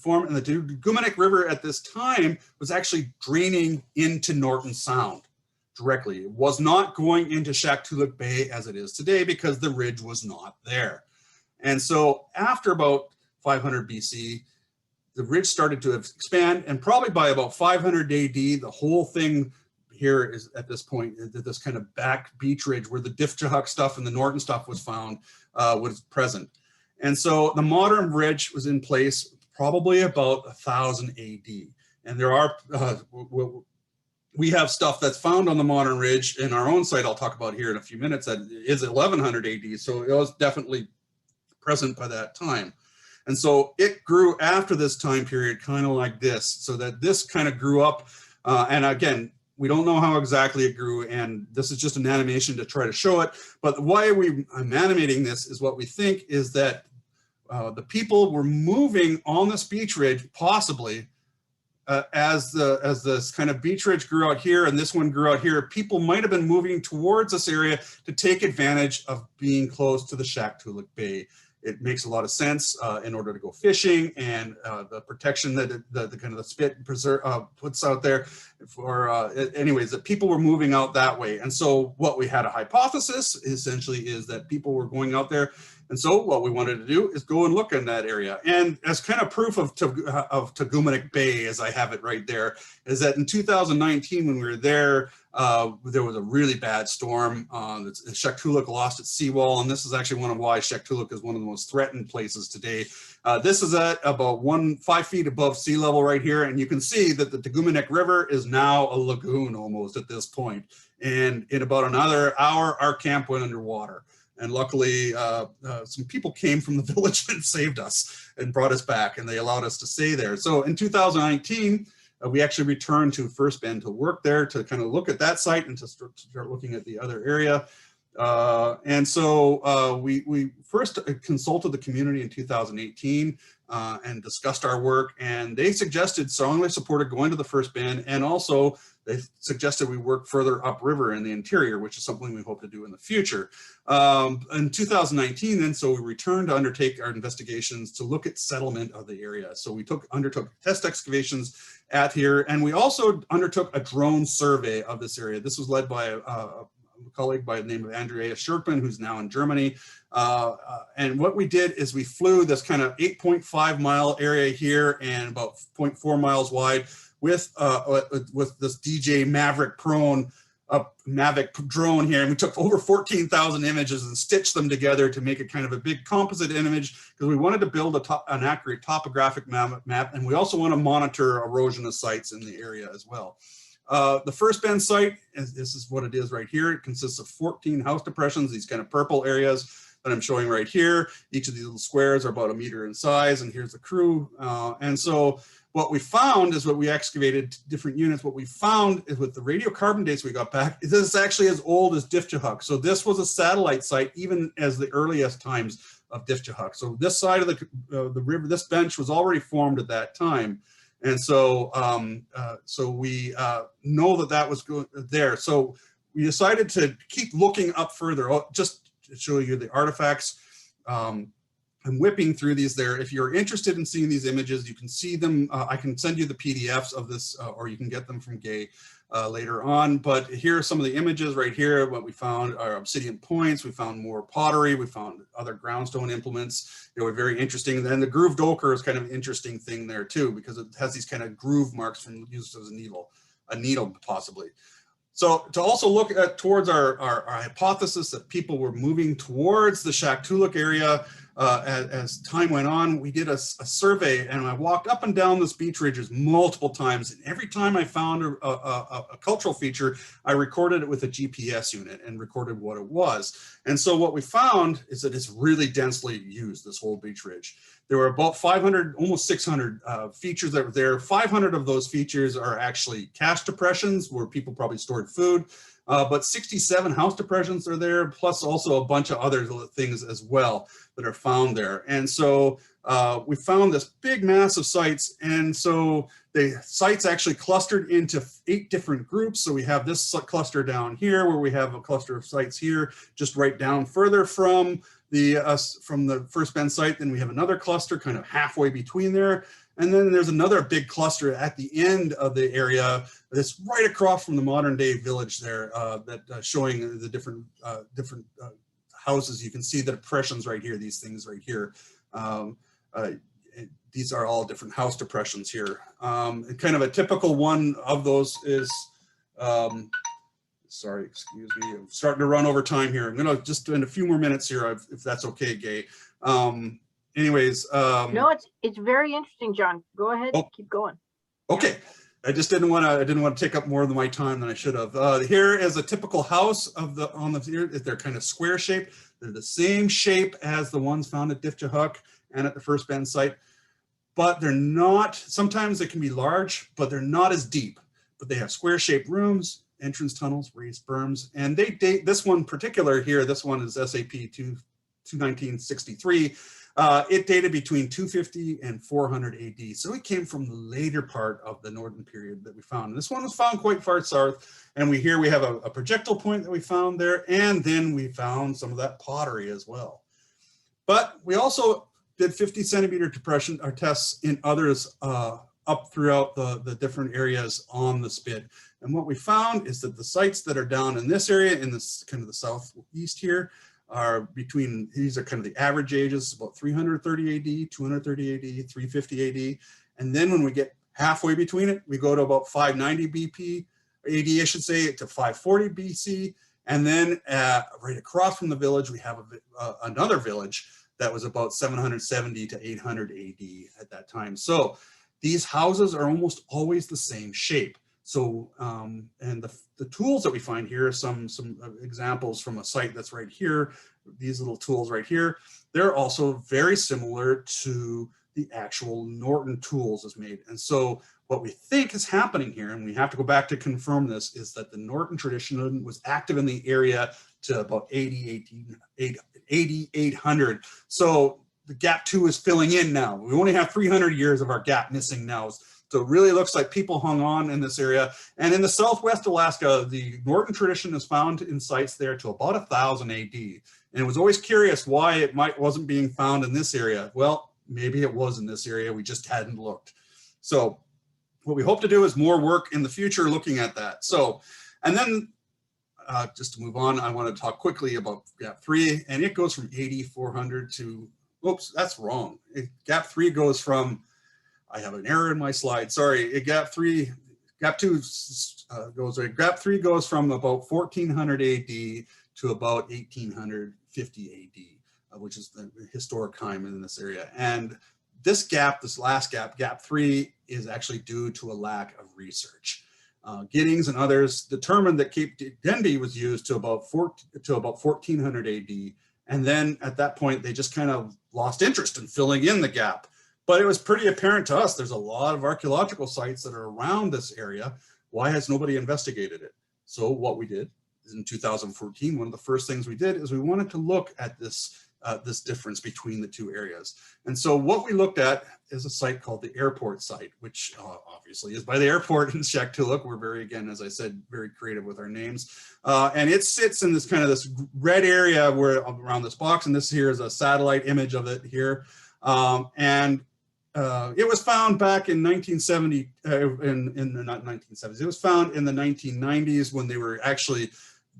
River at this time was actually draining into Norton Sound directly. It was not going into Shaktoolik Bay as it is today because the ridge was not there. And so after about 500 BC, the ridge started to expand, and probably by about 500 AD, the whole thing here is at this point, this kind of back beach ridge where the Difchahak stuff and the Norton stuff was found was present. And so the modern ridge was in place probably about 1000 AD. And there are, we have stuff that's found on the modern ridge in our own site, I'll talk about here in a few minutes, that is 1100 AD. So it was definitely present by that time. And so it grew after this time period, kind of like this, so that this kind of grew up. And again, we don't know how exactly it grew, and this is just an animation to try to show it. But why I'm animating this is what we think is that the people were moving on this beach ridge, possibly as this kind of beach ridge grew out here and this one grew out here. People might have been moving towards this area to take advantage of being close to the Shaktoolik Bay. It makes a lot of sense in order to go fishing, and the protection that the kind of the spit puts out there for, anyways, that people were moving out that way. And so what we had a hypothesis essentially is that people were going out there. And so what we wanted to do is go and look in that area. And as kind of proof of Tegumenuk Bay, as I have it right there, is that in 2019, when we were there was a really bad storm. Shaktoolik lost its seawall, and this is actually one of why Shaktoolik is one of the most threatened places today. This is at about 5 feet above sea level right here, and you can see that the Tegumenuk River is now a lagoon almost at this point. And in about another hour, our camp went underwater. And luckily, some people came from the village and saved us and brought us back, and they allowed us to stay there. So in 2019, we actually returned to First Bend to work there, to kind of look at that site and to start looking at the other area. And so we first consulted the community in 2018 and discussed our work, and they strongly supported going to the First Bend, and also they suggested we work further upriver in the interior, which is something we hope to do in the future. In 2019 then, so we returned to undertake our investigations to look at settlement of the area. So we undertook test excavations at here, and we also undertook a drone survey of this area. This was led by a colleague by the name of Andrea Scherpman, who's now in Germany. And what we did is we flew this kind of 8.5 mile area here and about 0.4 miles wide with this DJ Mavic drone here, and we took over 14,000 images and stitched them together to make it kind of a big composite image, because we wanted to build an accurate topographic map, and we also want to monitor erosion of sites in the area as well. The First Bend site, this is what it is right here. It consists of 14 house depressions, these kind of purple areas that I'm showing right here. Each of these little squares are about 1 meter in size, and here's the crew. And so what we found is, what we excavated different units, what we found is with the radiocarbon dates we got back, this is actually as old as Difchahak. So this was a satellite site even as the earliest times of Difchahak. So this side of the river, this bench was already formed at that time. And so, we know that was there. So we decided to keep looking up further, just to show you the artifacts. I'm whipping through these there. If you're interested in seeing these images, you can see them. I can send you the PDFs of this, or you can get them from Gay later on. But here are some of the images right here. What we found are obsidian points. We found more pottery. We found other groundstone implements. They were very interesting. And then the grooved ochre is kind of an interesting thing there too, because it has these kind of groove marks from used as a needle possibly. So to also look at towards our hypothesis that people were moving towards the Shaktoolik area as time went on, we did a survey, and I walked up and down this beach ridges multiple times. And every time I found a cultural feature, I recorded it with a GPS unit and recorded what it was. And so what we found is that it's really densely used, this whole beach ridge. There were about 500, almost 600 features that were there. 500 of those features are actually cache depressions where people probably stored food, but 67 house depressions are there, plus also a bunch of other things as well that are found there. And so we found this big mass of sites. And so the sites actually clustered into 8 different groups. So we have this cluster down here where we have a cluster of sites here, just right down further from the First Bend site. Then we have another cluster kind of halfway between there. And then there's another big cluster at the end of the area that's right across from the modern day village there, showing the different houses. You can see the depressions right here, these things right here. These are all different house depressions here. And kind of a typical one of those is, sorry, excuse me, I'm starting to run over time here. I'm gonna just spend a few more minutes here if that's okay, Gay. Anyways. No, it's very interesting, John. Go ahead, keep going. Okay. I just didn't want to take up more of my time than I should have. Here is a typical house they're kind of square shaped. They're the same shape as the ones found at Difchahak and at the First Bend site, but they're not, sometimes they can be large, but they're not as deep, but they have square shaped rooms, entrance tunnels, raised berms, and they date, this one particular here, this one is SAP 1963. It dated between 250 and 400 AD. So it came from the later part of the Northern period that we found. And this one was found quite far south. And we have a projectile point that we found there. And then we found some of that pottery as well. But we also did 50 centimeter depression or tests in others up throughout the different areas on the spit. And what we found is that the sites that are down in this area, in this kind of the southeast here, are between, these are kind of the average ages, about 330 AD, 230 AD, 350 AD. And then when we get halfway between it, we go to about 590 BP, AD I should say, to 540 BC. And then right across from the village, we have another village that was about 770 to 800 AD at that time. So these houses are almost always the same shape. So, and the tools that we find here are some examples from a site that's right here. These little tools right here, they're also very similar to the actual Norton tools as made. And so what we think is happening here, and we have to go back to confirm this, is that the Norton tradition was active in the area to about 8,800. So the gap 2 is filling in now. We only have 300 years of our gap missing now. So it really looks like people hung on in this area. And in the Southwest Alaska, the Norton tradition is found in sites there to about 1000 AD. And it was always curious why it wasn't being found in this area. Well, maybe it was in this area, we just hadn't looked. So what we hope to do is more work in the future looking at that. So, and then just to move on, I want to talk quickly about gap 3, and it goes from 8400 to, oops, that's wrong. Gap 3 goes from, I have an error in my slide. Sorry, gap 2 goes right. Gap 3 goes from about 1400 AD to about 1850 AD, which is the historic time in this area. And this gap, this last gap, gap 3, is actually due to a lack of research. Giddings and others determined that Cape Denbigh was used to about 1400 AD. And then at that point, they just kind of lost interest in filling in the gap. But it was pretty apparent to us, there's a lot of archaeological sites that are around this area. Why has nobody investigated it? So what we did is in 2014, one of the first things we did is we wanted to look at this this difference between the two areas. And so what we looked at is a site called the airport site, which obviously is by the airport in Shaktoolik. We're very, again, as I said, very creative with our names. And it sits in this kind of this red area where around this box, and this here is a satellite image of it here. It was found back in 1970, not 1970s, it was found in the 1990s when they were actually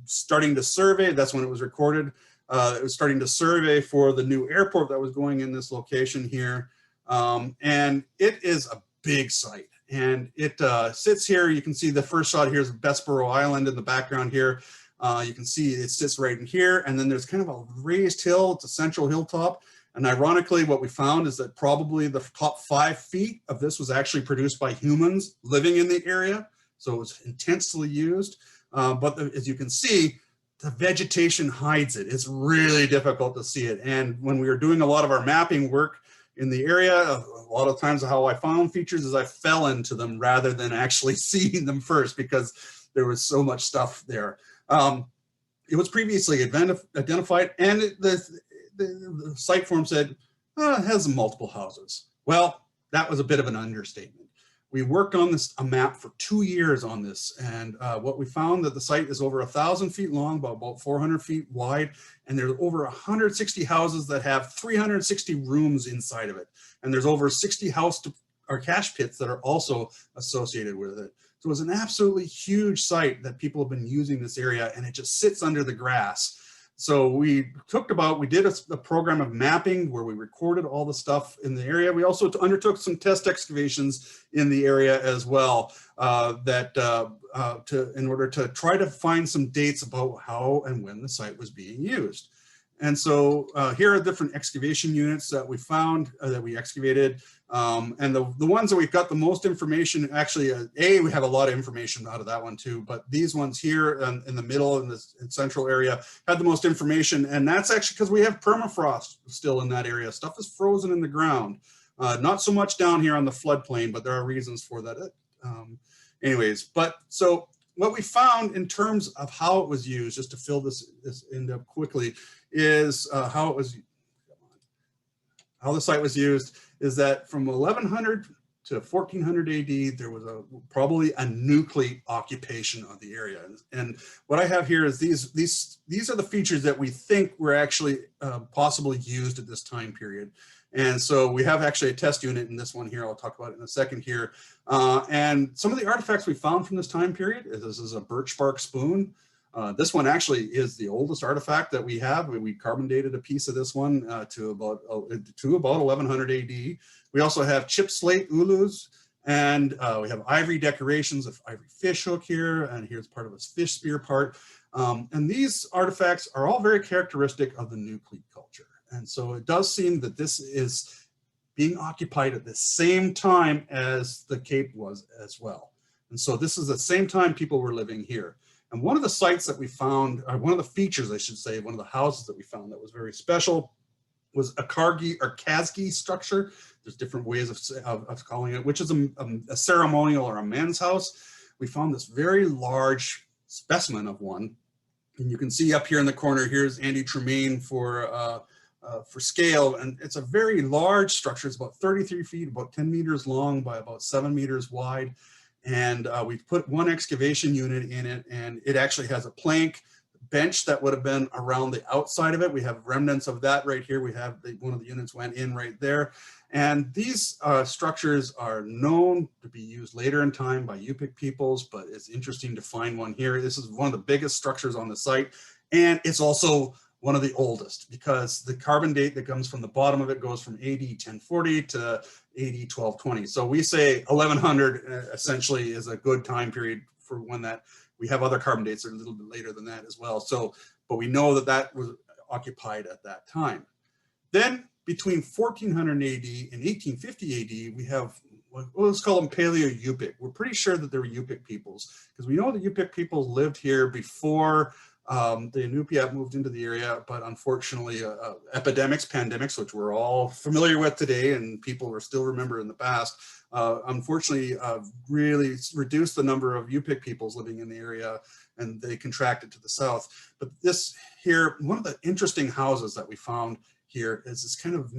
starting to survey. That's when it was recorded. It was starting to survey for the new airport that was going in this location here. And it is a big site. And it sits here. You can see the first shot here is Bessborough Island in the background here. You can see it sits right in here. And then there's kind of a raised hill. It's a central hilltop. And ironically, what we found is that probably the top 5 feet of this was actually produced by humans living in the area. So it was intensely used. As you can see, the vegetation hides it. It's really difficult to see it. And when we were doing a lot of our mapping work in the area, a lot of times how I found features is I fell into them rather than actually seeing them first because there was so much stuff there. It was previously identified, and the site form said, it has multiple houses. Well, that was a bit of an understatement. We worked on a map for 2 years on this, and what we found that the site is over 1,000 feet long, about 400 feet wide, and there's over 160 houses that have 360 rooms inside of it. And there's over 60 cache pits that are also associated with it. So it was an absolutely huge site that people have been using this area, and it just sits under the grass. So we did a program of mapping where we recorded all the stuff in the area. We also undertook some test excavations in the area as well in order to try to find some dates about how and when the site was being used. And so here are different excavation units that we found, that we excavated. And the ones that we've got the most information, actually, we have a lot of information out of that one too, but these ones here in the middle, in the central area, had the most information. And that's actually because we have permafrost still in that area. Stuff is frozen in the ground. Not so much down here on the floodplain, but there are reasons for that. So what we found in terms of how it was used, just to fill this in up quickly, is how the site was used is that from 1100 to 1400 AD, there was probably a nucleate occupation of the area. And what I have here is these are the features that we think were actually possibly used at this time period. And so we have actually a test unit in this one here. I'll talk about it in a second here. And some of the artifacts we found from this time period, this is a birch bark spoon. This one actually is the oldest artifact that we have. We carbon dated a piece of this one to about 1100 AD. We also have chipped slate ulus, and we have ivory decorations of ivory fish hook here, and here's part of a fish spear part. And these artifacts are all very characteristic of the nucleate culture. And so it does seem that this is being occupied at the same time as the Cape was as well. And so this is the same time people were living here. And one of the sites that we found, or one of the features, I should say, one of the houses that we found that was very special was a Kargi or Kazgi structure. There's different ways of calling it, which is a ceremonial or a man's house. We found this very large specimen of one. And you can see up here in the corner, here's Andy Tremaine for scale. And it's a very large structure. It's about 33 feet, about 10 meters long by about 7 meters wide. And we've put one excavation unit in it, and it actually has a plank bench that would have been around the outside of it. We have remnants of that right here. We have one of the units went in right there. And these structures are known to be used later in time by Yupik peoples, but it's interesting to find one here. This is one of the biggest structures on the site, and it's also one of the oldest because the carbon date that comes from the bottom of it goes from AD 1040 to AD 1220. So we say 1100 essentially is a good time period for when that. We have other carbon dates that are a little bit later than that as well. So, but we know that that was occupied at that time. Then between 1400 AD and 1850 AD, we have, well, let's call them Paleo-Yupik. We're pretty sure that they were Yupik peoples because we know the Yupik peoples lived here before the Inupiat moved into the area, but unfortunately epidemics, pandemics, which we're all familiar with today and people will still remember in the past, unfortunately really reduced the number of Yupik peoples living in the area, and they contracted to the south. But this here, one of the interesting houses that we found here is this kind of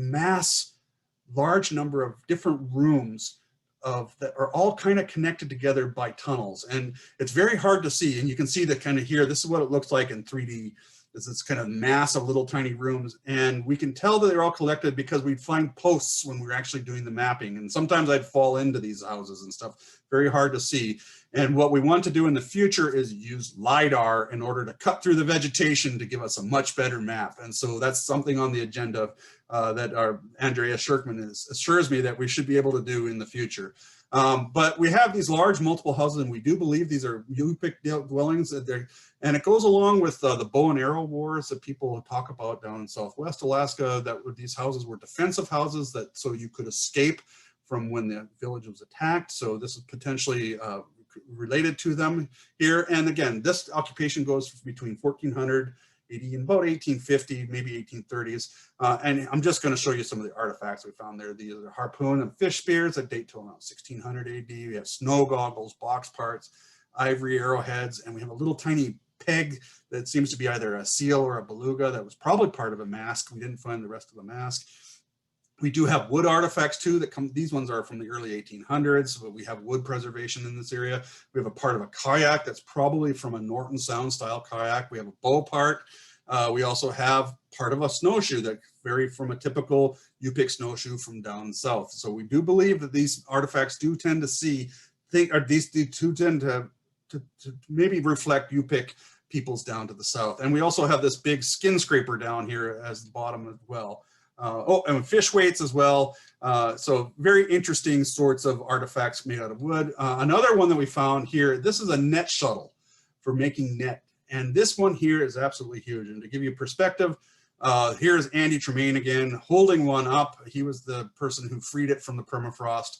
large number of different rooms that are all kind of connected together by tunnels. And it's very hard to see. And you can see that kind of here, this is what it looks like in 3D. This kind of mass of little tiny rooms. And we can tell that they're all collected because we'd find posts when we were actually doing the mapping. And sometimes I'd fall into these houses and stuff, very hard to see. And what we want to do in the future is use LiDAR in order to cut through the vegetation to give us a much better map. And so that's something on the agenda that our Andrea Shirkman assures me that we should be able to do in the future. But we have these large multiple houses, and we do believe these are Yupik dwellings. And it goes along with the bow and arrow wars that people talk about down in Southwest Alaska, that these houses were defensive houses that so you could escape from when the village was attacked. So this is potentially related to them here. And again, this occupation goes between 1400 and about 1850, maybe 1830s. And I'm just going to show you some of the artifacts we found there. These are harpoon and fish spears that date to around 1600 AD. We have snow goggles, box parts, ivory arrowheads, and we have a little tiny peg that seems to be either a seal or a beluga that was probably part of a mask. We didn't find the rest of the mask. We do have wood artifacts too that come, these ones are from the early 1800s, but we have wood preservation in this area. We have a part of a kayak that's probably from a Norton Sound style kayak. We have a bow part. We also have part of a snowshoe that vary from a typical Yupik snowshoe from down south. So we do believe that these artifacts do tend to tend to maybe reflect Yupik peoples down to the south. And we also have this big skin scraper down here as the bottom as well. And fish weights as well. So very interesting sorts of artifacts made out of wood. Another one that we found here, this is a net shuttle for making net. And this one here is absolutely huge. And to give you perspective, here's Andy Tremaine again, holding one up. He was the person who freed it from the permafrost.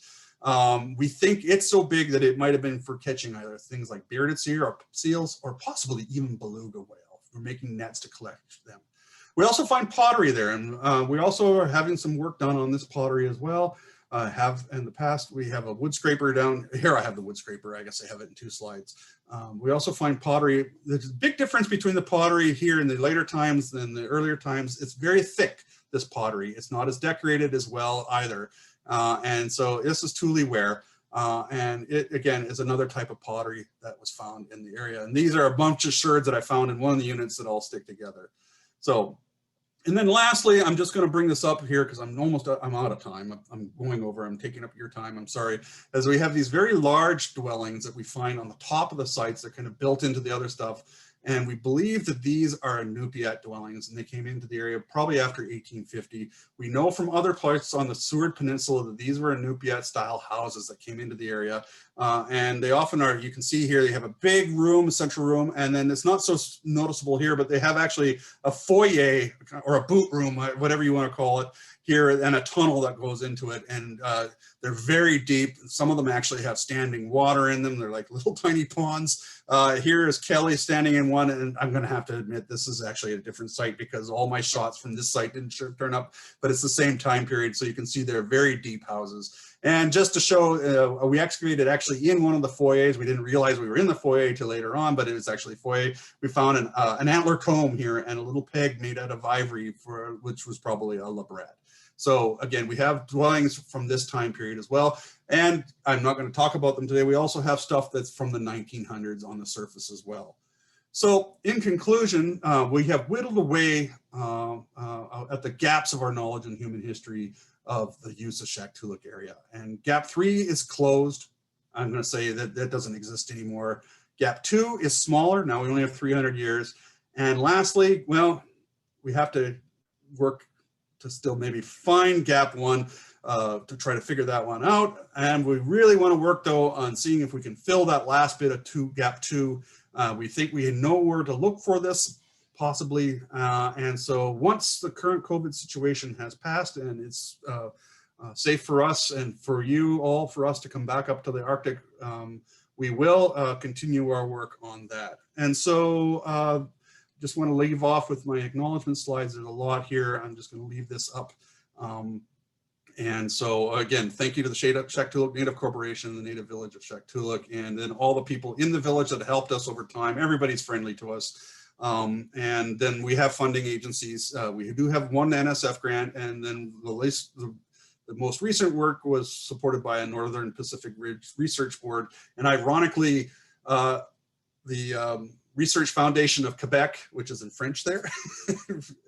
We think it's so big that it might have been for catching either things like bearded seals or possibly even beluga whale. We're making nets to collect them. We also find pottery there, and we also are having some work done on this pottery as well. Have in the past, we have a wood scraper down here. I have the wood scraper. I guess I have it in 2 slides. We also find pottery. There's a big difference between the pottery here in the later times than the earlier times. It's very thick, this pottery. It's not as decorated as well either. And so this is Thule ware. And it, again, is another type of pottery that was found in the area. And these are a bunch of sherds that I found in one of the units that all stick together. So, and then lastly, I'm just going to bring this up here because I'm out of time. I'm going over, I'm taking up your time, I'm sorry. As we have these very large dwellings that we find on the top of the sites, they're kind of built into the other stuff. And we believe that these are Inupiat dwellings, and they came into the area probably after 1850. We know from other parts on the Seward Peninsula that these were Inupiat style houses that came into the area. And they often are, you can see here, they have a big room, a central room, and then it's not so noticeable here, but they have actually a foyer or a boot room, whatever you want to call it, here, and a tunnel that goes into it. And they're very deep. Some of them actually have standing water in them. They're like little tiny ponds. Here is Kelly standing in one, and I'm going to have to admit this is actually a different site because all my shots from this site didn't turn up, but it's the same time period. So you can see they're very deep houses. And just to show, we excavated actually in one of the foyers. We didn't realize we were in the foyer till later on, but it was actually a foyer. We found an antler comb here and a little peg made out of ivory, which was probably a labret. So again, we have dwellings from this time period as well. And I'm not going to talk about them today. We also have stuff that's from the 1900s on the surface as well. So in conclusion, we have whittled away at the gaps of our knowledge in human history of the use of Shaktoolik area. And gap 3 is closed. I'm going to say that that doesn't exist anymore. Gap 2 is smaller. Now we only have 300 years. And lastly, well, we have to work to still maybe find gap 1 to try to figure that one out. And we really want to work though on seeing if we can fill that last bit of gap 2. We think we know where to look for this possibly. And so once the current COVID situation has passed and it's safe for us and for you all, for us to come back up to the Arctic, we will continue our work on that. And so just want to leave off with my acknowledgement slides. There's a lot here. I'm just going to leave this up. And so again, thank you to the Shaktoolik Native Corporation, the native village of Shaktoolik, and then all the people in the village that helped us over time. Everybody's friendly to us. And then we have funding agencies. We do have one NSF grant, and then the most recent work was supported by a Northern Pacific Ridge Research Board. And ironically, the Research Foundation of Quebec, which is in French there,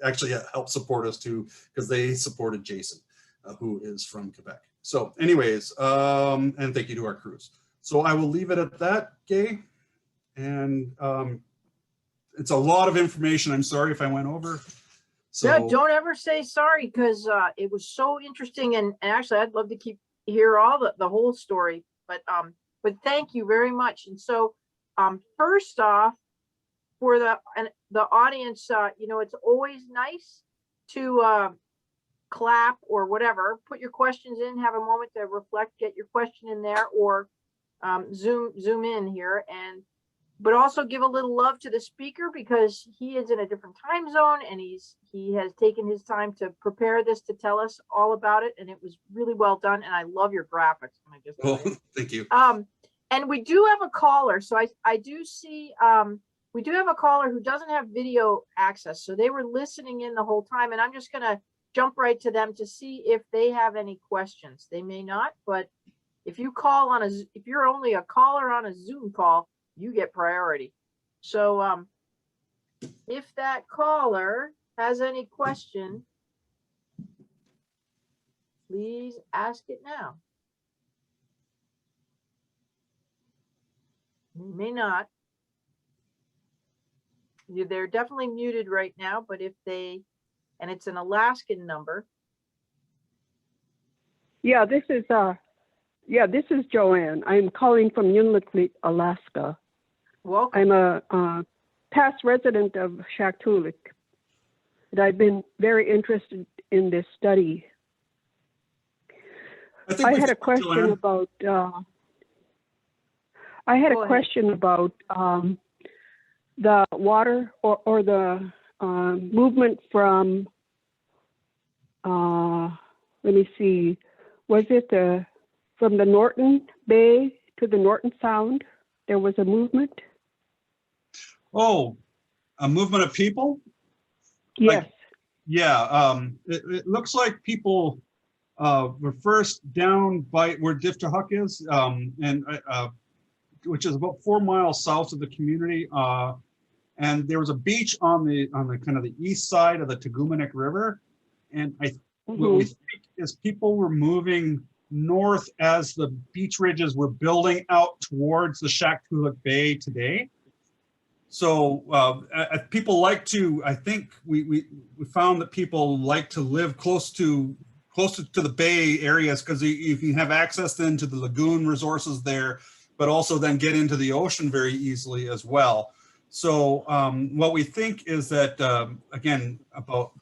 actually helped support us too, because they supported Jason, who is from Quebec. So anyways, and thank you to our crews. So I will leave it at that, Gay. And it's a lot of information. I'm sorry if I went over. So yeah, don't ever say sorry, because it was so interesting, and actually I'd love to hear all the whole story, but thank you very much. And so first off, for the audience, you know, it's always nice to clap or whatever, put your questions in, have a moment to reflect, get your question in there, or zoom in here, but also give a little love to the speaker, because he is in a different time zone, and he has taken his time to prepare this, to tell us all about it, and it was really well done. And I love your graphics. Can I just thank you. And we do have a caller, so I do see we do have a caller who doesn't have video access, so they were listening in the whole time, and I'm just gonna jump right to them to see if they have any questions. They may not, but if you call on if you're only a caller on a Zoom call, you get priority. So if that caller has any question, please ask it now. You may not. They're definitely muted right now, but if they, and it's an Alaskan number. Yeah, this is Joanne. I'm calling from Unalakleet, Alaska. Welcome. I'm a past resident of Shaktoolik, and I've been very interested in this study. I had a question about the water or the movement from, let me see, was it from the Norton Bay to the Norton Sound? There was a movement? Oh, a movement of people? Yes. It looks like people were first down by where Difchahak is, which is about 4 miles south of the community. And there was a beach on the kind of the east side of the Tagumanik River. And what we think is people were moving north as the beach ridges were building out towards the Shaktoolik Bay today. So people like to, I think we found that people like to live closer to the bay areas, because you can have access then to the lagoon resources there, but also then get into the ocean very easily as well. So what we think is that, again, about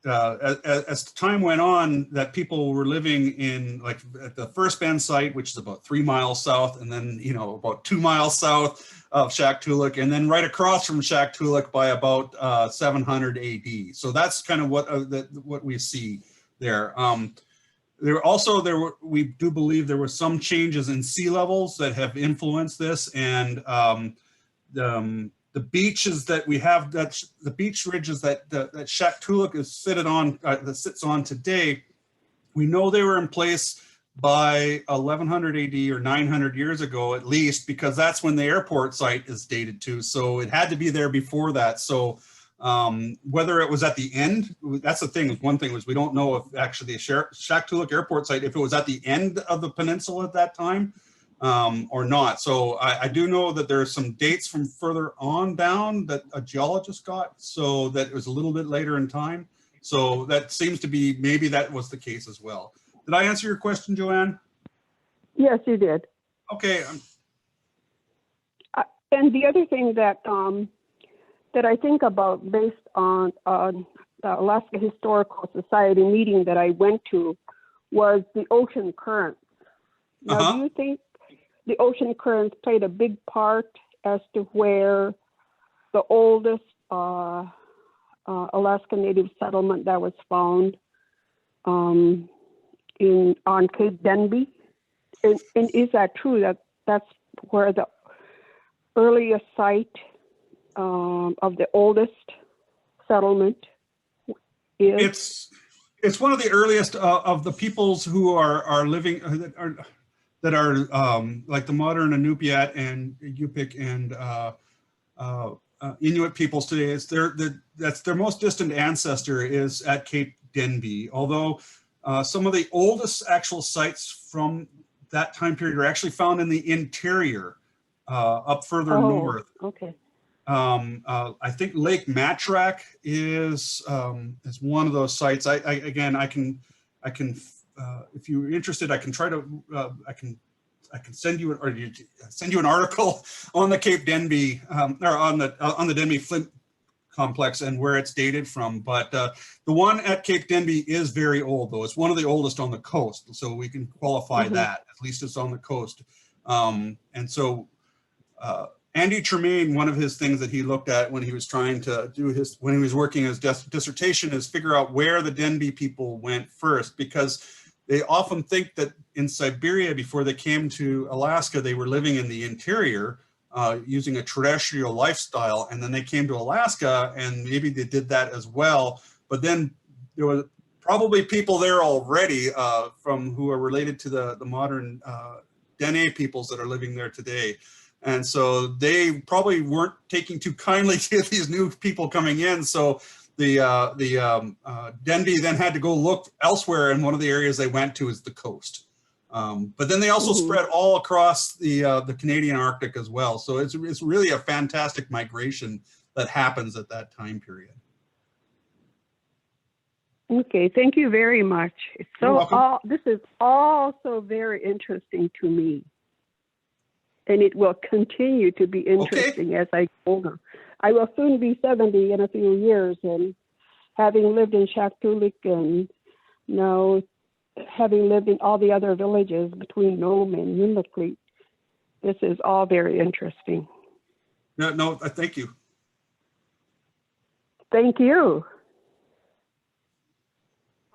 as time went on, that people were living in, like, at the first bend site, which is about 3 miles south, and then, you know, about 2 miles south of Shaktoolik, and then right across from Shaktoolik by about 700 AD. So that's kind of what we see there. We do believe there were some changes in sea levels that have influenced this, and the beaches that we have, the beach ridges that Shaktoolik is sits on today, we know they were in place by 1100 AD or 900 years ago at least, because that's when the airport site is dated to. So it had to be there before that. So whether it was at the end, that's the thing. One thing was we don't know if actually the Shaktoolik airport site, if it was at the end of the peninsula at that time, or not. So I do know that there are some dates from further on down that a geologist got, so that it was a little bit later in time. So that seems to be, maybe that was the case as well. Did I answer your question, Joanne? Yes, you did. Okay. And the other thing that that I think about, based on the Alaska Historical Society meeting that I went to, was the ocean currents. Now, do you think the ocean currents played a big part as to where the oldest Alaska Native settlement that was found on Cape Denbigh? And is that true, that that's where the earliest site of the oldest settlement is? It's one of the earliest of the peoples who are living that are like the modern Inupiat and Yupik and Inuit peoples today. It's that's their most distant ancestor is at Cape Denbigh. Although some of the oldest actual sites from that time period are actually found in the interior, up further north. Okay. I think Lake Matrak is one of those sites. I can if you're interested, I can try to I can send you an article on the Cape Denbigh or on the Denbigh Flint complex and where it's dated from. But the one at Cape Denbigh is very old, though. It's one of the oldest on the coast, so we can qualify that. At least it's on the coast, and so. Andy Tremaine, one of his things that he looked at when he was trying to do when he was working his dissertation is figure out where the Denbigh people went first, because they often think that in Siberia, before they came to Alaska, they were living in the interior using a terrestrial lifestyle. And then they came to Alaska and maybe they did that as well. But then there were probably people there already from who are related to the modern Dene peoples that are living there today. And so they probably weren't taking too kindly to these new people coming in. So the Denbigh then had to go look elsewhere, and one of the areas they went to is the coast. But then they also spread all across the Canadian Arctic as well. So it's really a fantastic migration that happens at that time period. Okay, thank you very much. So this is also very interesting to me. And it will continue to be interesting as I get older. I will soon be 70 in a few years, and having lived in Shaktoolik and now having lived in all the other villages between Nome and Unalakleet, this is all very interesting. No, thank you. Thank you.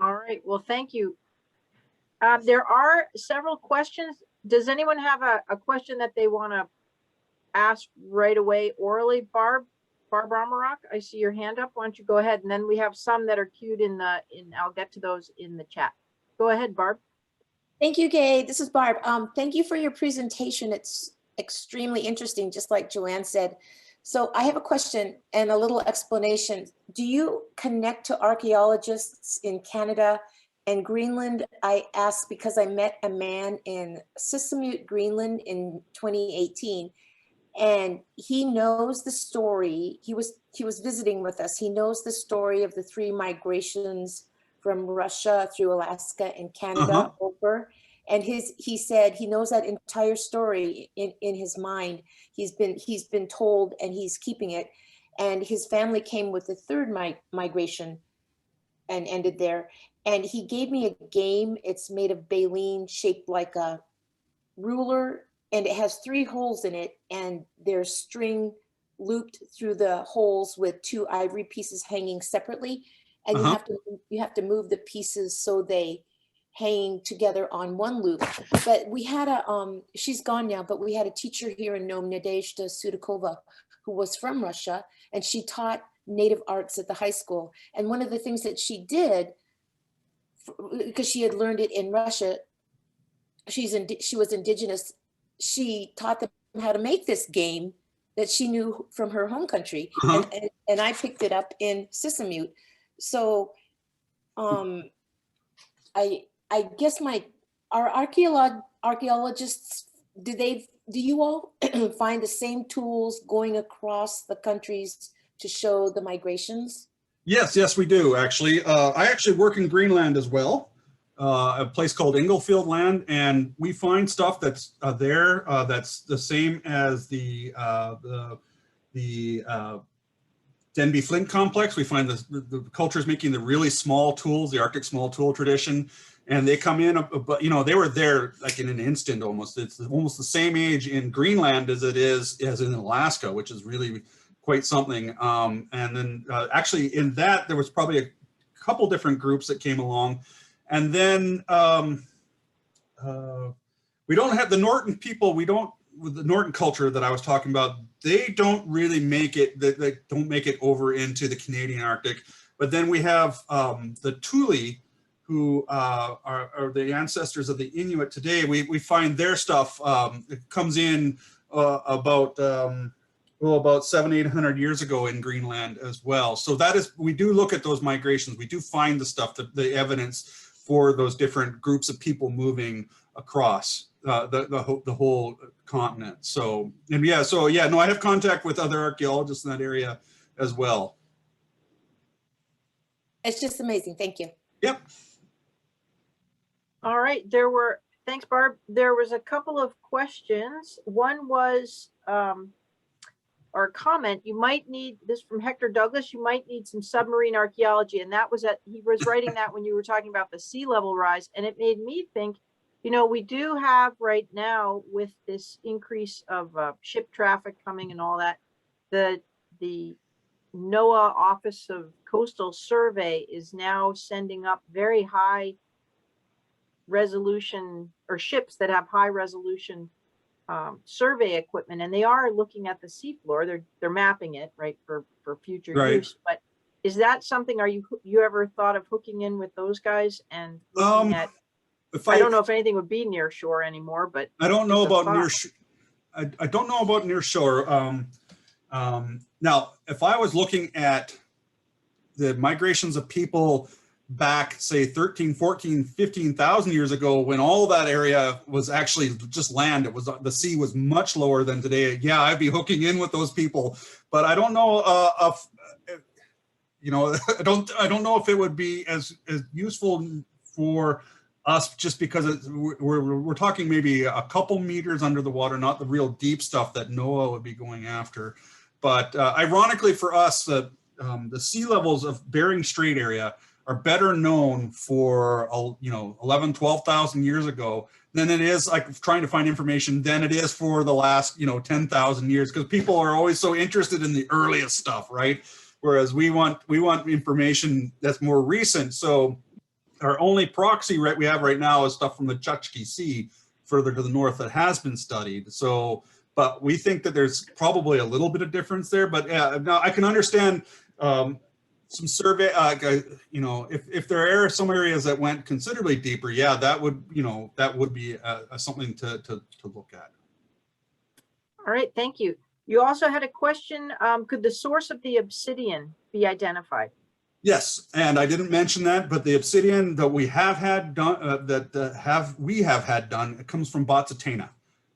All right, well, thank you. There are several questions. Does anyone have a question that they want to ask right away orally? Barb Romarock, I see your hand up. Why don't you go ahead? And then we have some that are queued I'll get to those in the chat. Go ahead, Barb. Thank you, Gay. This is Barb. Thank you for your presentation. It's extremely interesting, just like Joanne said. So I have a question and a little explanation. Do you connect to archaeologists in Canada and Greenland? I asked because I met a man in Sissamute, Greenland in 2018, and he knows the story. He was visiting with us. He knows the story of the 3 migrations from Russia through Alaska and Canada over. And he said he knows that entire story in his mind. He's been told, and he's keeping it. And his family came with the 3rd migration and ended there. And he gave me a game. It's made of baleen, shaped like a ruler, and it has 3 holes in it, and there's string looped through the holes with 2 ivory pieces hanging separately. And you have to move the pieces so they hang together on one loop. But we had she's gone now, but we had a teacher here in Nome, Nadezhda Sudakova, who was from Russia, and she taught native arts at the high school. And one of the things that she did, because she had learned it in Russia, she was indigenous, she taught them how to make this game that she knew from her home country. And I picked it up in Sissamute. So I guess our archaeologists, do you all find the same tools going across the countries to show the migrations? Yes, we do, actually. I actually work in Greenland as well, a place called Inglefield Land, and we find stuff that's there that's the same as the Denbigh Flint complex. We find the cultures making the really small tools, the Arctic small tool tradition, and they come in, but they were there like in an instant almost. It's almost the same age in Greenland as it is as in Alaska, which is really quite something. And then actually in that, there was probably a couple different groups that came along. And then we don't have the Norton people. We don't with the Norton culture that I was talking about, they don't really make it, they don't make it over into the Canadian Arctic. But then we have the Thule, who are the ancestors of the Inuit today. We find their stuff, it comes in about 700-800 years ago in Greenland as well. So that is, we do look at those migrations. We do find the stuff, the evidence for those different groups of people moving across the whole continent. So, and yeah, no, I have contact with other archaeologists in that area as well. It's just amazing. Thank you. Yep. All right, thanks, Barb. There was a couple of questions. One was, or a comment, you might need, this from Hector Douglas, you might need some submarine archaeology. And that was he was writing that when you were talking about the sea level rise. And it made me think, you know, we do have right now, with this increase of ship traffic coming and all that, the NOAA Office of Coastal Survey is now sending up very high resolution, or ships that have high resolution survey equipment, and they are looking at the seafloor. They're mapping it, right, for future use. But is that something, you ever thought of hooking in with those guys and looking at, I don't know if anything would be near shore anymore, but I don't know about near shore. I don't know about near shore. Now, if I was looking at the migrations of people back, say 13, 14, 15,000 years ago, when all that area was actually just land, it was, the sea was much lower than today. Yeah, I'd be hooking in with those people, but I don't know you know, I don't know if it would be as useful for us, just because we're talking maybe a couple meters under the water, not the real deep stuff that NOAA would be going after. But ironically for us, the sea levels of Bering Strait area are better known for, you know, 11, 12,000 years ago than it is, like, trying to find information, than it is for the last, you know, 10,000 years, because people are always so interested in the earliest stuff, right? Whereas we want information that's more recent. So our only proxy we have right now is stuff from the Chukchi Sea further to the north that has been studied. So, but we think that there's probably a little bit of difference there. But yeah, now I can understand some survey, you know, if there are some areas that went considerably deeper, yeah, that would, you know, that would be something to look at. all right, thank you. You also had a question, could the source of the obsidian be identified? Yes, and I didn't mention that, but the obsidian that we have had done, we have had done, it comes from Botsatena,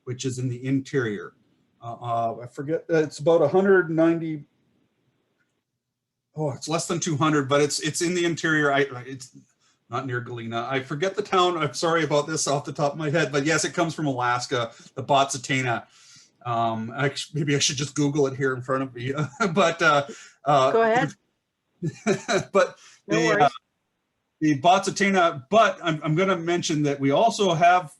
which is in the interior. I forget, it's about 190. Oh, it's less than 200, but it's in the interior. It's not near Galena. I forget the town. I'm sorry about this off the top of my head, but yes, it comes from Alaska, the Botsatena. Maybe I should just Google it here in front of me. But Go ahead. But No the Botsatena. But I'm going to mention that we also have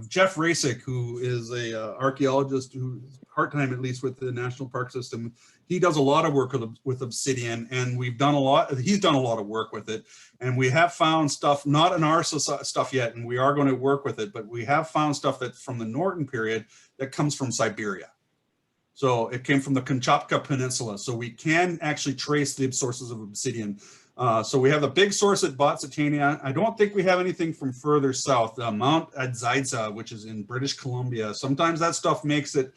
Jeff Rasick, who is a archaeologist who's part-time, at least, with the National Park System. He does a lot of work with obsidian, and he's done a lot of work with it. And we have found stuff, not in our stuff yet, and we are going to work with it, but we have found stuff that's from the Norton period that comes from Siberia. So it came from the Kamchatka Peninsula. So we can actually trace the sources of obsidian. So we have a big source at Botsatena. I don't think we have anything from further south, Mount Adzidza, which is in British Columbia. Sometimes that stuff makes it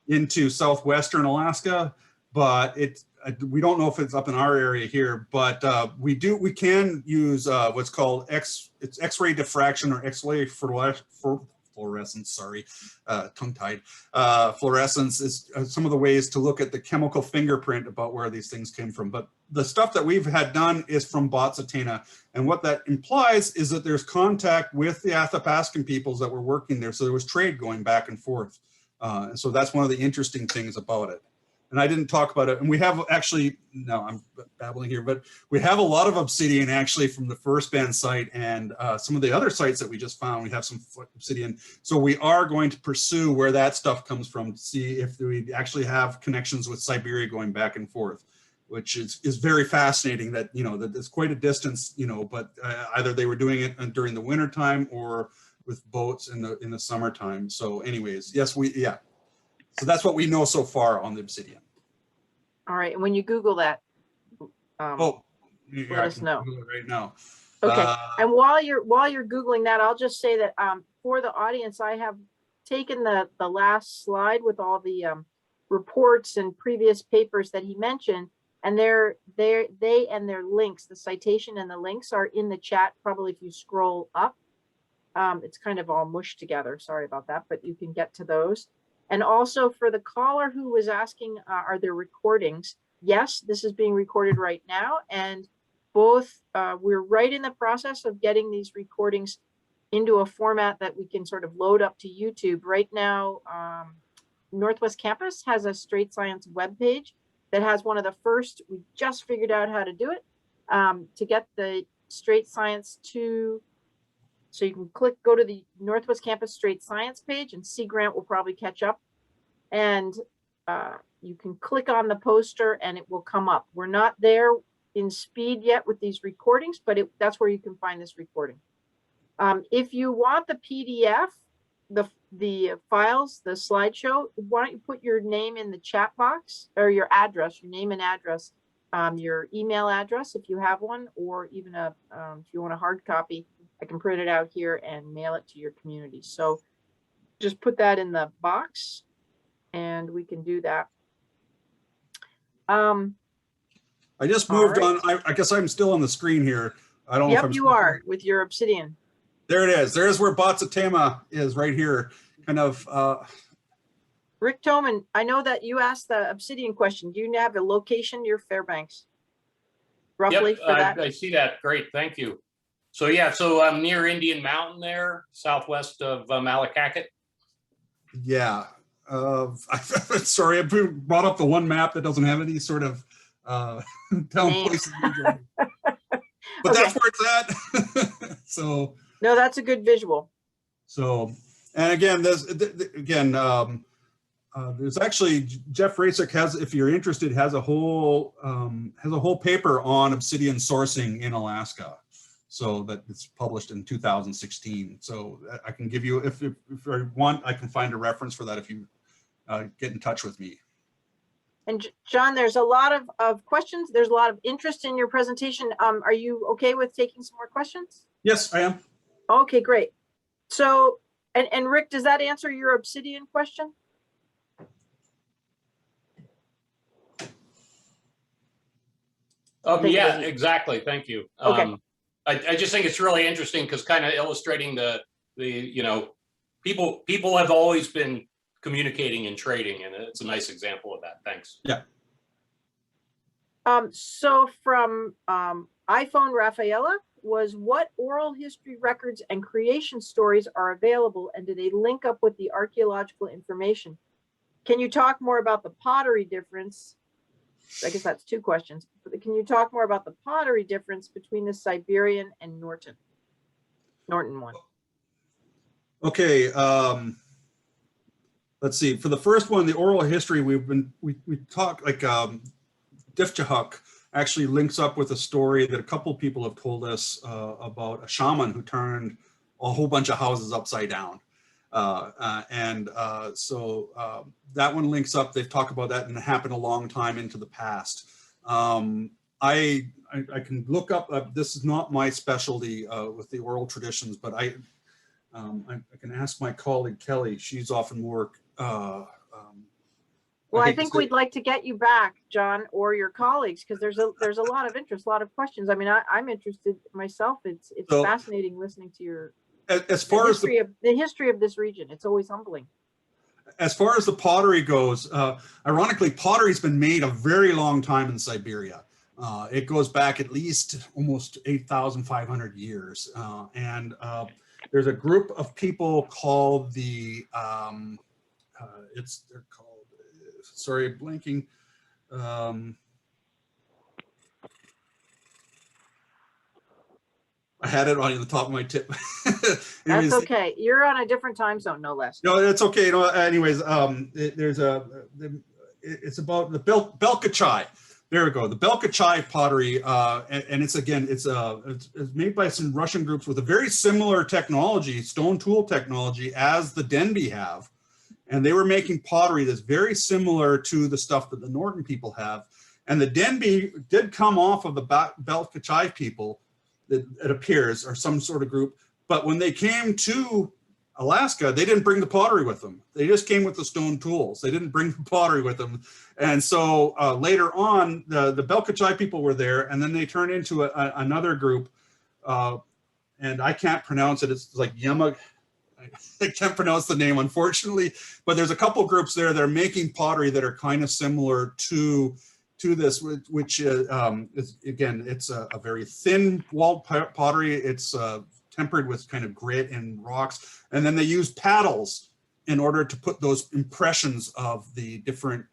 into southwestern Alaska, but we don't know if it's up in our area here. But we can use what's called X-ray diffraction or X-ray fluorescence, sorry, tongue-tied. Fluorescence is some of the ways to look at the chemical fingerprint about where these things came from. But the stuff that we've had done is from Botsatena. And what that implies is that there's contact with the Athapascan peoples that were working there. So there was trade going back and forth. And so that's one of the interesting things about it. And I didn't talk about it. And we have actually, no, I'm babbling here, but we have a lot of obsidian actually from the first band site and some of the other sites that we just found. We have some obsidian. So we are going to pursue where that stuff comes from to see if we actually have connections with Siberia going back and forth, which is very fascinating that, you know, that it's quite a distance, you know, but either they were doing it during the winter time or boats in the summertime. So anyways, yes, so that's what we know so far on the obsidian. All right, and when you Google that, let us know. Google it right now. Okay, and while you're Googling that, I'll just say that for the audience, I have taken the last slide with all the reports and previous papers that he mentioned, and they and their links, the citation and the links are in the chat. Probably if you scroll up, it's kind of all mushed together. Sorry about that, but you can get to those. And also for the caller who was asking, are there recordings? Yes, this is being recorded right now, and both we're right in the process of getting these recordings into a format that we can sort of load up to YouTube. Right now, Northwest Campus has a Straight Science webpage that has one of the first, we just figured out how to do it, to get the Straight Science to, so you can go to the Northwest Campus Straight Science page, and Sea Grant will probably catch up. And you can click on the poster and it will come up. We're not there in speed yet with these recordings, but that's where you can find this recording. If you want the PDF, the files, the slideshow, why don't you put your name in the chat box, or your address, your name and address, your email address if you have one, or even if you want a hard copy, I can print it out here and mail it to your community. So just put that in the box and we can do that. I just moved on. I guess I'm still on the screen here. I don't know if I'm you are with your obsidian. There it is. There's where Botsatema is, right here. Kind of. Rick Toman, I know that you asked the obsidian question. Do you have a location near Fairbanks? Roughly for that? I see that. Great. Thank you. So yeah, so I'm near Indian Mountain there, southwest of Malakakit. Yeah. Sorry, I brought up the one map that doesn't have any sort of town places. But that's where it's at. So no, that's a good visual. So, and again, there's actually Jeff Rasick has, if you're interested, has a whole paper on obsidian sourcing in Alaska. So that it's published in 2016. So I can give you, if I want, I can find a reference for that if you get in touch with me. And John, there's a lot of questions. There's a lot of interest in your presentation. Are you okay with taking some more questions? Yes, I am. Okay, great. So, and Rick, does that answer your obsidian question? Yeah, exactly. Thank you. Okay. I just think it's really interesting because kind of illustrating the people have always been communicating and trading, and it's a nice example of that. Thanks. Yeah. So from iPhone Rafaela was, what oral history records and creation stories are available, and do they link up with the archaeological information? Can you talk more about the pottery difference? I guess that's two questions. Can you talk more about the pottery difference between the Siberian and Norton one? Okay. Let's see. For the first one, the oral history, we talked like Difchahak actually links up with a story that a couple of people have told us about a shaman who turned a whole bunch of houses upside down. So that one links up. They've talked about that, and it happened a long time into the past. I can look up, this is not my specialty with the oral traditions, but I can ask my colleague Kelly. She's often more well, I think we'd like to get you back, John, or your colleagues, because there's a lot of interest, a lot of questions. I mean, I'm interested myself. It's so fascinating listening to your as far as the history of this region. It's always humbling. As far as the pottery goes, ironically, pottery's been made a very long time in Siberia. It goes back at least almost 8,500 years, and there's a group of people called the they're called, sorry, blanking. I had it on the top of my tip. Anyways, that's okay. You're on a different time zone, no less. No, it's okay. You know, anyways, it's about the Belkachai. There we go. The Belkachai pottery, and it's again, it's made by some Russian groups with a very similar technology, stone tool technology, as the Denbigh have, and they were making pottery that's very similar to the stuff that the Norton people have. And the Denbigh did come off of the Belkachai people, it appears, or some sort of group. But when they came to Alaska, they didn't bring the pottery with them. They just came with the stone tools. They didn't bring the pottery with them. And so later on, the Belkachai people were there, and then they turned into another group. And I can't pronounce it. It's like Yama. I can't pronounce the name, unfortunately. But there's a couple groups there that are making pottery that are kind of similar to this, which is, again, it's a very thin walled pottery. It's tempered with kind of grit and rocks. And then they use paddles in order to put those impressions of the different,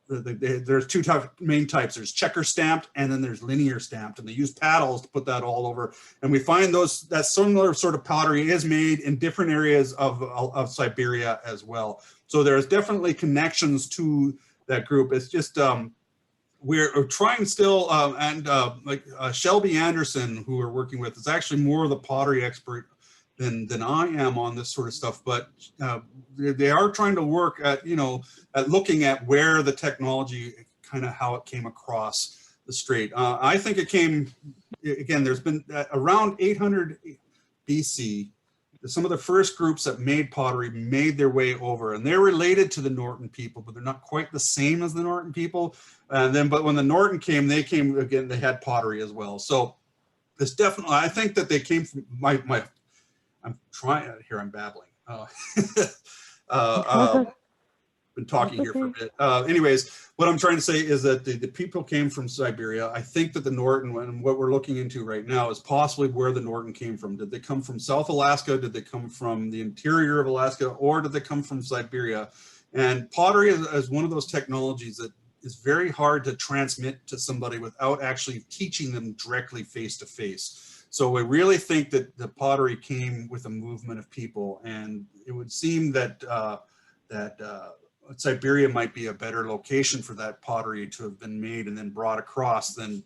there's two main types. There's checker stamped and then there's linear stamped, and they use paddles to put that all over. And we find that similar sort of pottery is made in different areas of Siberia as well. So there's definitely connections to that group. It's just, we're trying still, like Shelby Anderson, who we're working with, is actually more of the pottery expert than I am on this sort of stuff. But they are trying to work at, at looking at where the technology, kind of how it came across the Strait. I think it came, again, there's been around 800 BC, some of the first groups that made pottery made their way over, and they're related to the Norton people, but they're not quite the same as the Norton people. And then, but when the Norton came, they came again, they had pottery as well. So it's definitely, I think that they came from I'm trying, here I'm babbling. Been talking here for a bit. Anyways, what I'm trying to say is that the people came from Siberia. I think that the Norton, and what we're looking into right now, is possibly where the Norton came from. Did they come from South Alaska? Did they come from the interior of Alaska? Or did they come from Siberia? And pottery is one of those technologies that is very hard to transmit to somebody without actually teaching them directly face to face. So we really think that the pottery came with a movement of people, and it would seem that Siberia might be a better location for that pottery to have been made and then brought across than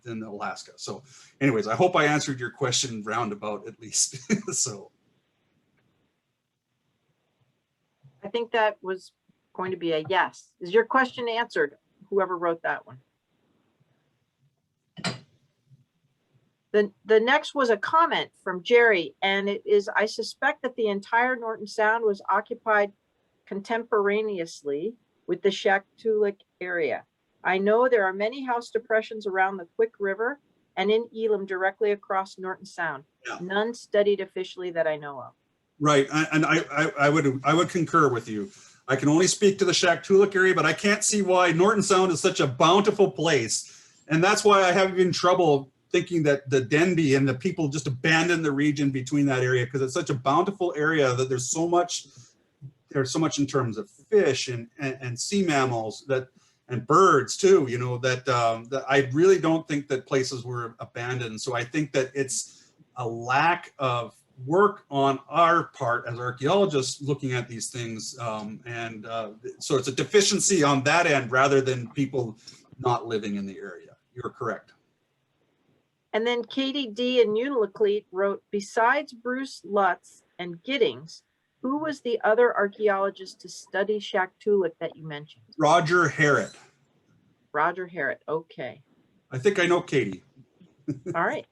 Alaska. So anyways, I hope I answered your question roundabout at least. So I think that was going to be a yes. Is your question answered, whoever wrote that one? The next was a comment from Jerry, and it is, I suspect that the entire Norton Sound was occupied contemporaneously with the Shaktoolik area. I know there are many house depressions around the Quick River and in Elam directly across Norton Sound. Yeah. None studied officially that I know of. Right, and I would concur with you. I can only speak to the Shaktoolik area, but I can't see why Norton Sound is such a bountiful place, and that's why I have in trouble thinking that the Denbigh and the people just abandoned the region between that area, because it's such a bountiful area that there's so much in terms of fish and sea mammals and birds too, that I really don't think that places were abandoned. So I think that it's a lack of work on our part as archaeologists looking at these things. So it's a deficiency on that end rather than people not living in the area. You're correct. And then Katie D. in Unalakleet wrote, besides Bruce Lutz and Giddings, who was the other archaeologist to study Shaktoolik that you mentioned? Roger Harrod. Roger Harrod, okay. I think I know Katie. All right.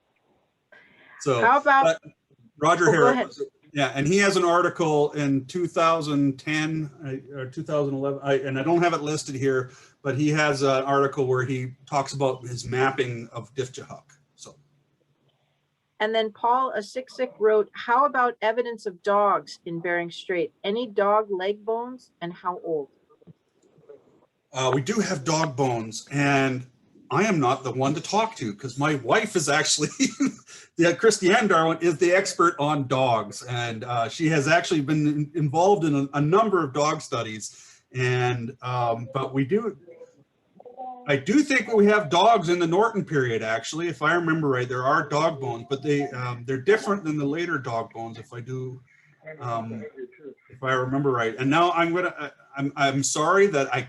So how about Roger Harrod? Yeah, and he has an article in 2010 or 2011, and I don't have it listed here, but he has an article where he talks about his mapping of Difchahak. And then Paul Asiksik wrote, how about evidence of dogs in Bering Strait? Any dog leg bones, and how old? We do have dog bones, and I am not the one to talk to because my wife is actually, Christiane Darwent is the expert on dogs, and she has actually been involved in a number of dog studies. And but I do think we have dogs in the Norton period, actually, if I remember right. There are dog bones, but they're different than the later dog bones, if I remember right. And now I'm sorry that I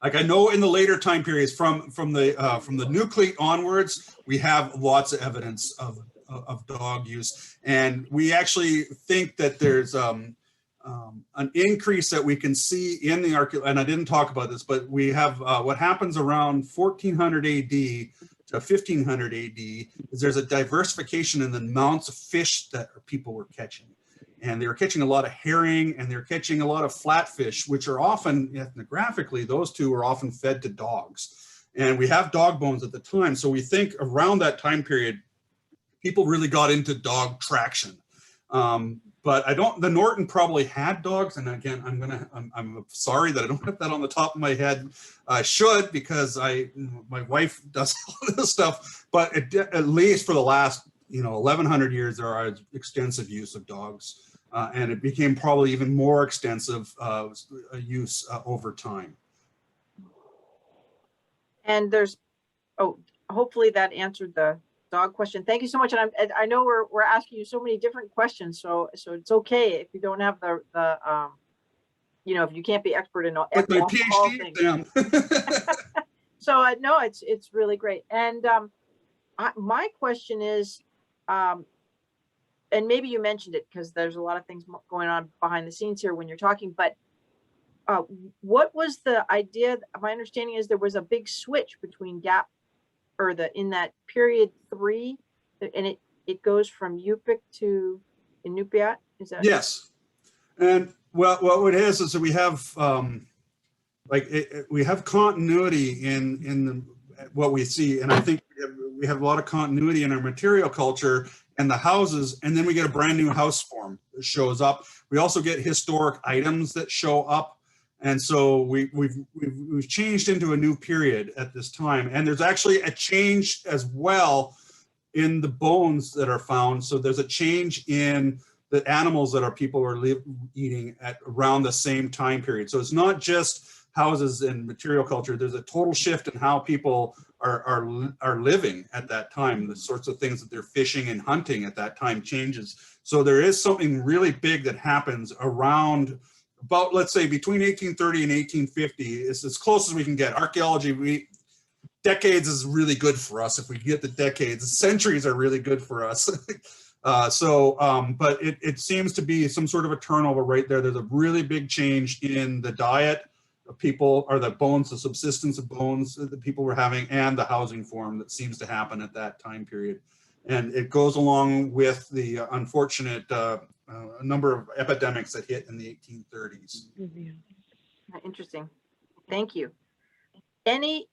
Like I know in the later time periods from the nucleate onwards, we have lots of evidence of dog use, and we actually think that there's an increase that we can see in the and I didn't talk about this, but we have what happens around 1400 AD to 1500 AD is there's a diversification in the amounts of fish that people were catching. And they were catching a lot of herring, and they're catching a lot of flatfish, which are often, ethnographically, those two are often fed to dogs. And we have dog bones at the time. So we think around that time period, people really got into dog traction. But the Norton probably had dogs. And again, I'm sorry that I don't have that on the top of my head. I should, because my wife does all this stuff, but at least for the last 1100 years, there are extensive use of dogs. And it became probably even more extensive use over time. And hopefully that answered the dog question. Thank you so much. And I know we're asking you so many different questions, so it's okay if you don't have the if you can't be expert in all PhD things. So no, it's really great. And my question is, and maybe you mentioned it because there's a lot of things going on behind the scenes here when you're talking, but what was the idea? My understanding is there was a big switch between in that period 3, and it goes from Yupik to Inupiat. Is that? Yes. And well, what it is that we have we have continuity in what we see, and I think we have a lot of continuity in our material culture and the houses, and then we get a brand new house form that shows up. We also get historic items that show up, and so we've changed into a new period at this time. And there's actually a change as well in the bones that are found. So there's a change in the animals that people are eating at around the same time period. So it's not just houses and material culture. There's a total shift in how people are living at that time. The sorts of things that they're fishing and hunting at that time changes. So there is something really big that happens around about, let's say, between 1830 and 1850. It's as close as we can get. Archaeology, decades is really good for us. If we get the decades, centuries are really good for us. But it seems to be some sort of a turnover right there. There's a really big change in the diet of people, or the bones, the subsistence of bones that people were having, and the housing form that seems to happen at that time period. And it goes along with the unfortunate number of epidemics that hit in the 1830s. Interesting. Thank you. Any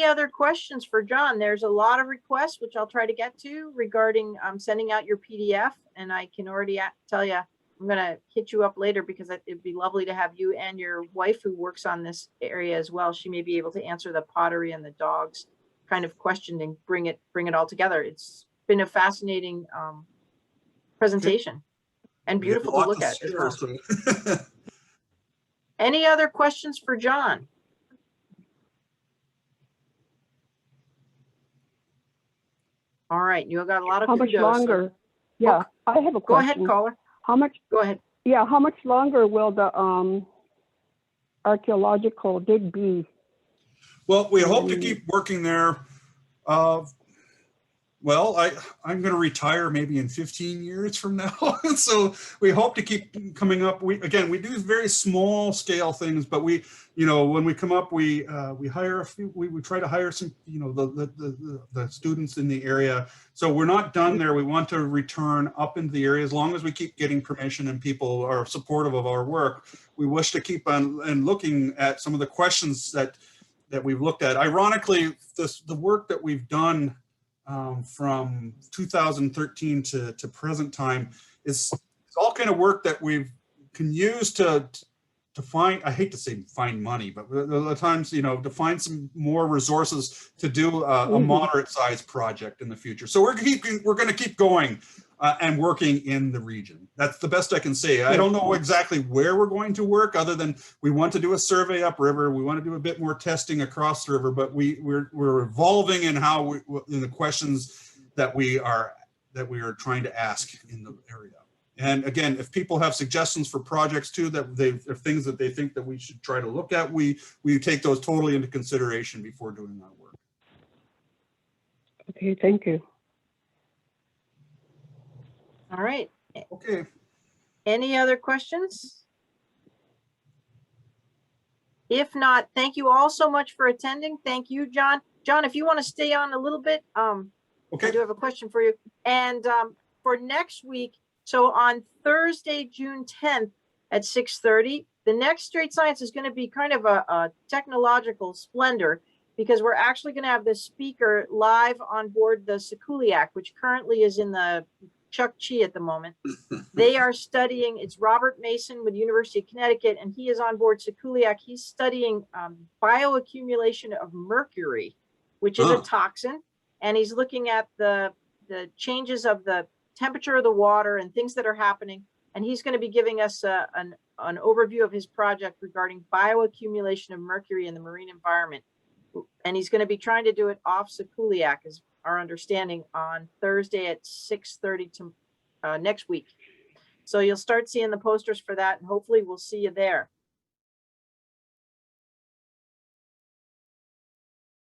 other questions for John? There's a lot of requests, which I'll try to get to, regarding sending out your PDF. And I can already tell you, I'm going to hit you up later, because it'd be lovely to have you and your wife, who works on this area as well. She may be able to answer the pottery and the dogs kind of question and bring it all together. It's been a fascinating presentation and beautiful to look at as well. Any other questions for John? All right, you got a lot of kudos. How much longer? Yeah, I have a question. Go ahead, caller. How much? Go ahead. Yeah, how much longer will the archaeological dig be? Well, we hope to keep working there. Well, I'm going to retire maybe in 15 years from now. So we hope to keep coming up. We do very small scale things, but when we come up, we hire a few, we try to hire some, the students in the area. So we're not done there. We want to return up into the area as long as we keep getting permission and people are supportive of our work. We wish to keep on and looking at some of the questions that we've looked at. Ironically, the work that we've done from 2013 to present time is all kind of work that we can use to find, I hate to say find money, but at times, to find some more resources to do a moderate sized project in the future. So we're going to keep going and working in the region. That's the best I can say. I don't know exactly where we're going to work, other than we want to do a survey upriver. We want to do a bit more testing across the river, but we're evolving in in the questions that we are trying to ask in the area. And again, if people have suggestions for projects too, that or things that they think that we should try to look at, we take those totally into consideration before doing that work. Okay, thank you. All right. Okay. Any other questions? If not, thank you all so much for attending. Thank you, John. John, if you want to stay on a little bit, I Okay. do have a question for you. And for next week, so on Thursday, June 10th at 6:30, the next Straight Science is going to be kind of a technological splendor, because we're actually going to have the speaker live on board the Shaktoolak, which currently is in the Chukchi at the moment. They are studying, it's Robert Mason with University of Connecticut, and he is on board Shaktoolak. He's studying bioaccumulation of mercury, which is a toxin. And he's looking at the changes of the temperature of the water and things that are happening. And he's going to be giving us an overview of his project regarding bioaccumulation of mercury in the marine environment. And he's going to be trying to do it off Shaktoolak, is our understanding, on Thursday at 6:30 to next week. So you'll start seeing the posters for that, and hopefully we'll see you there.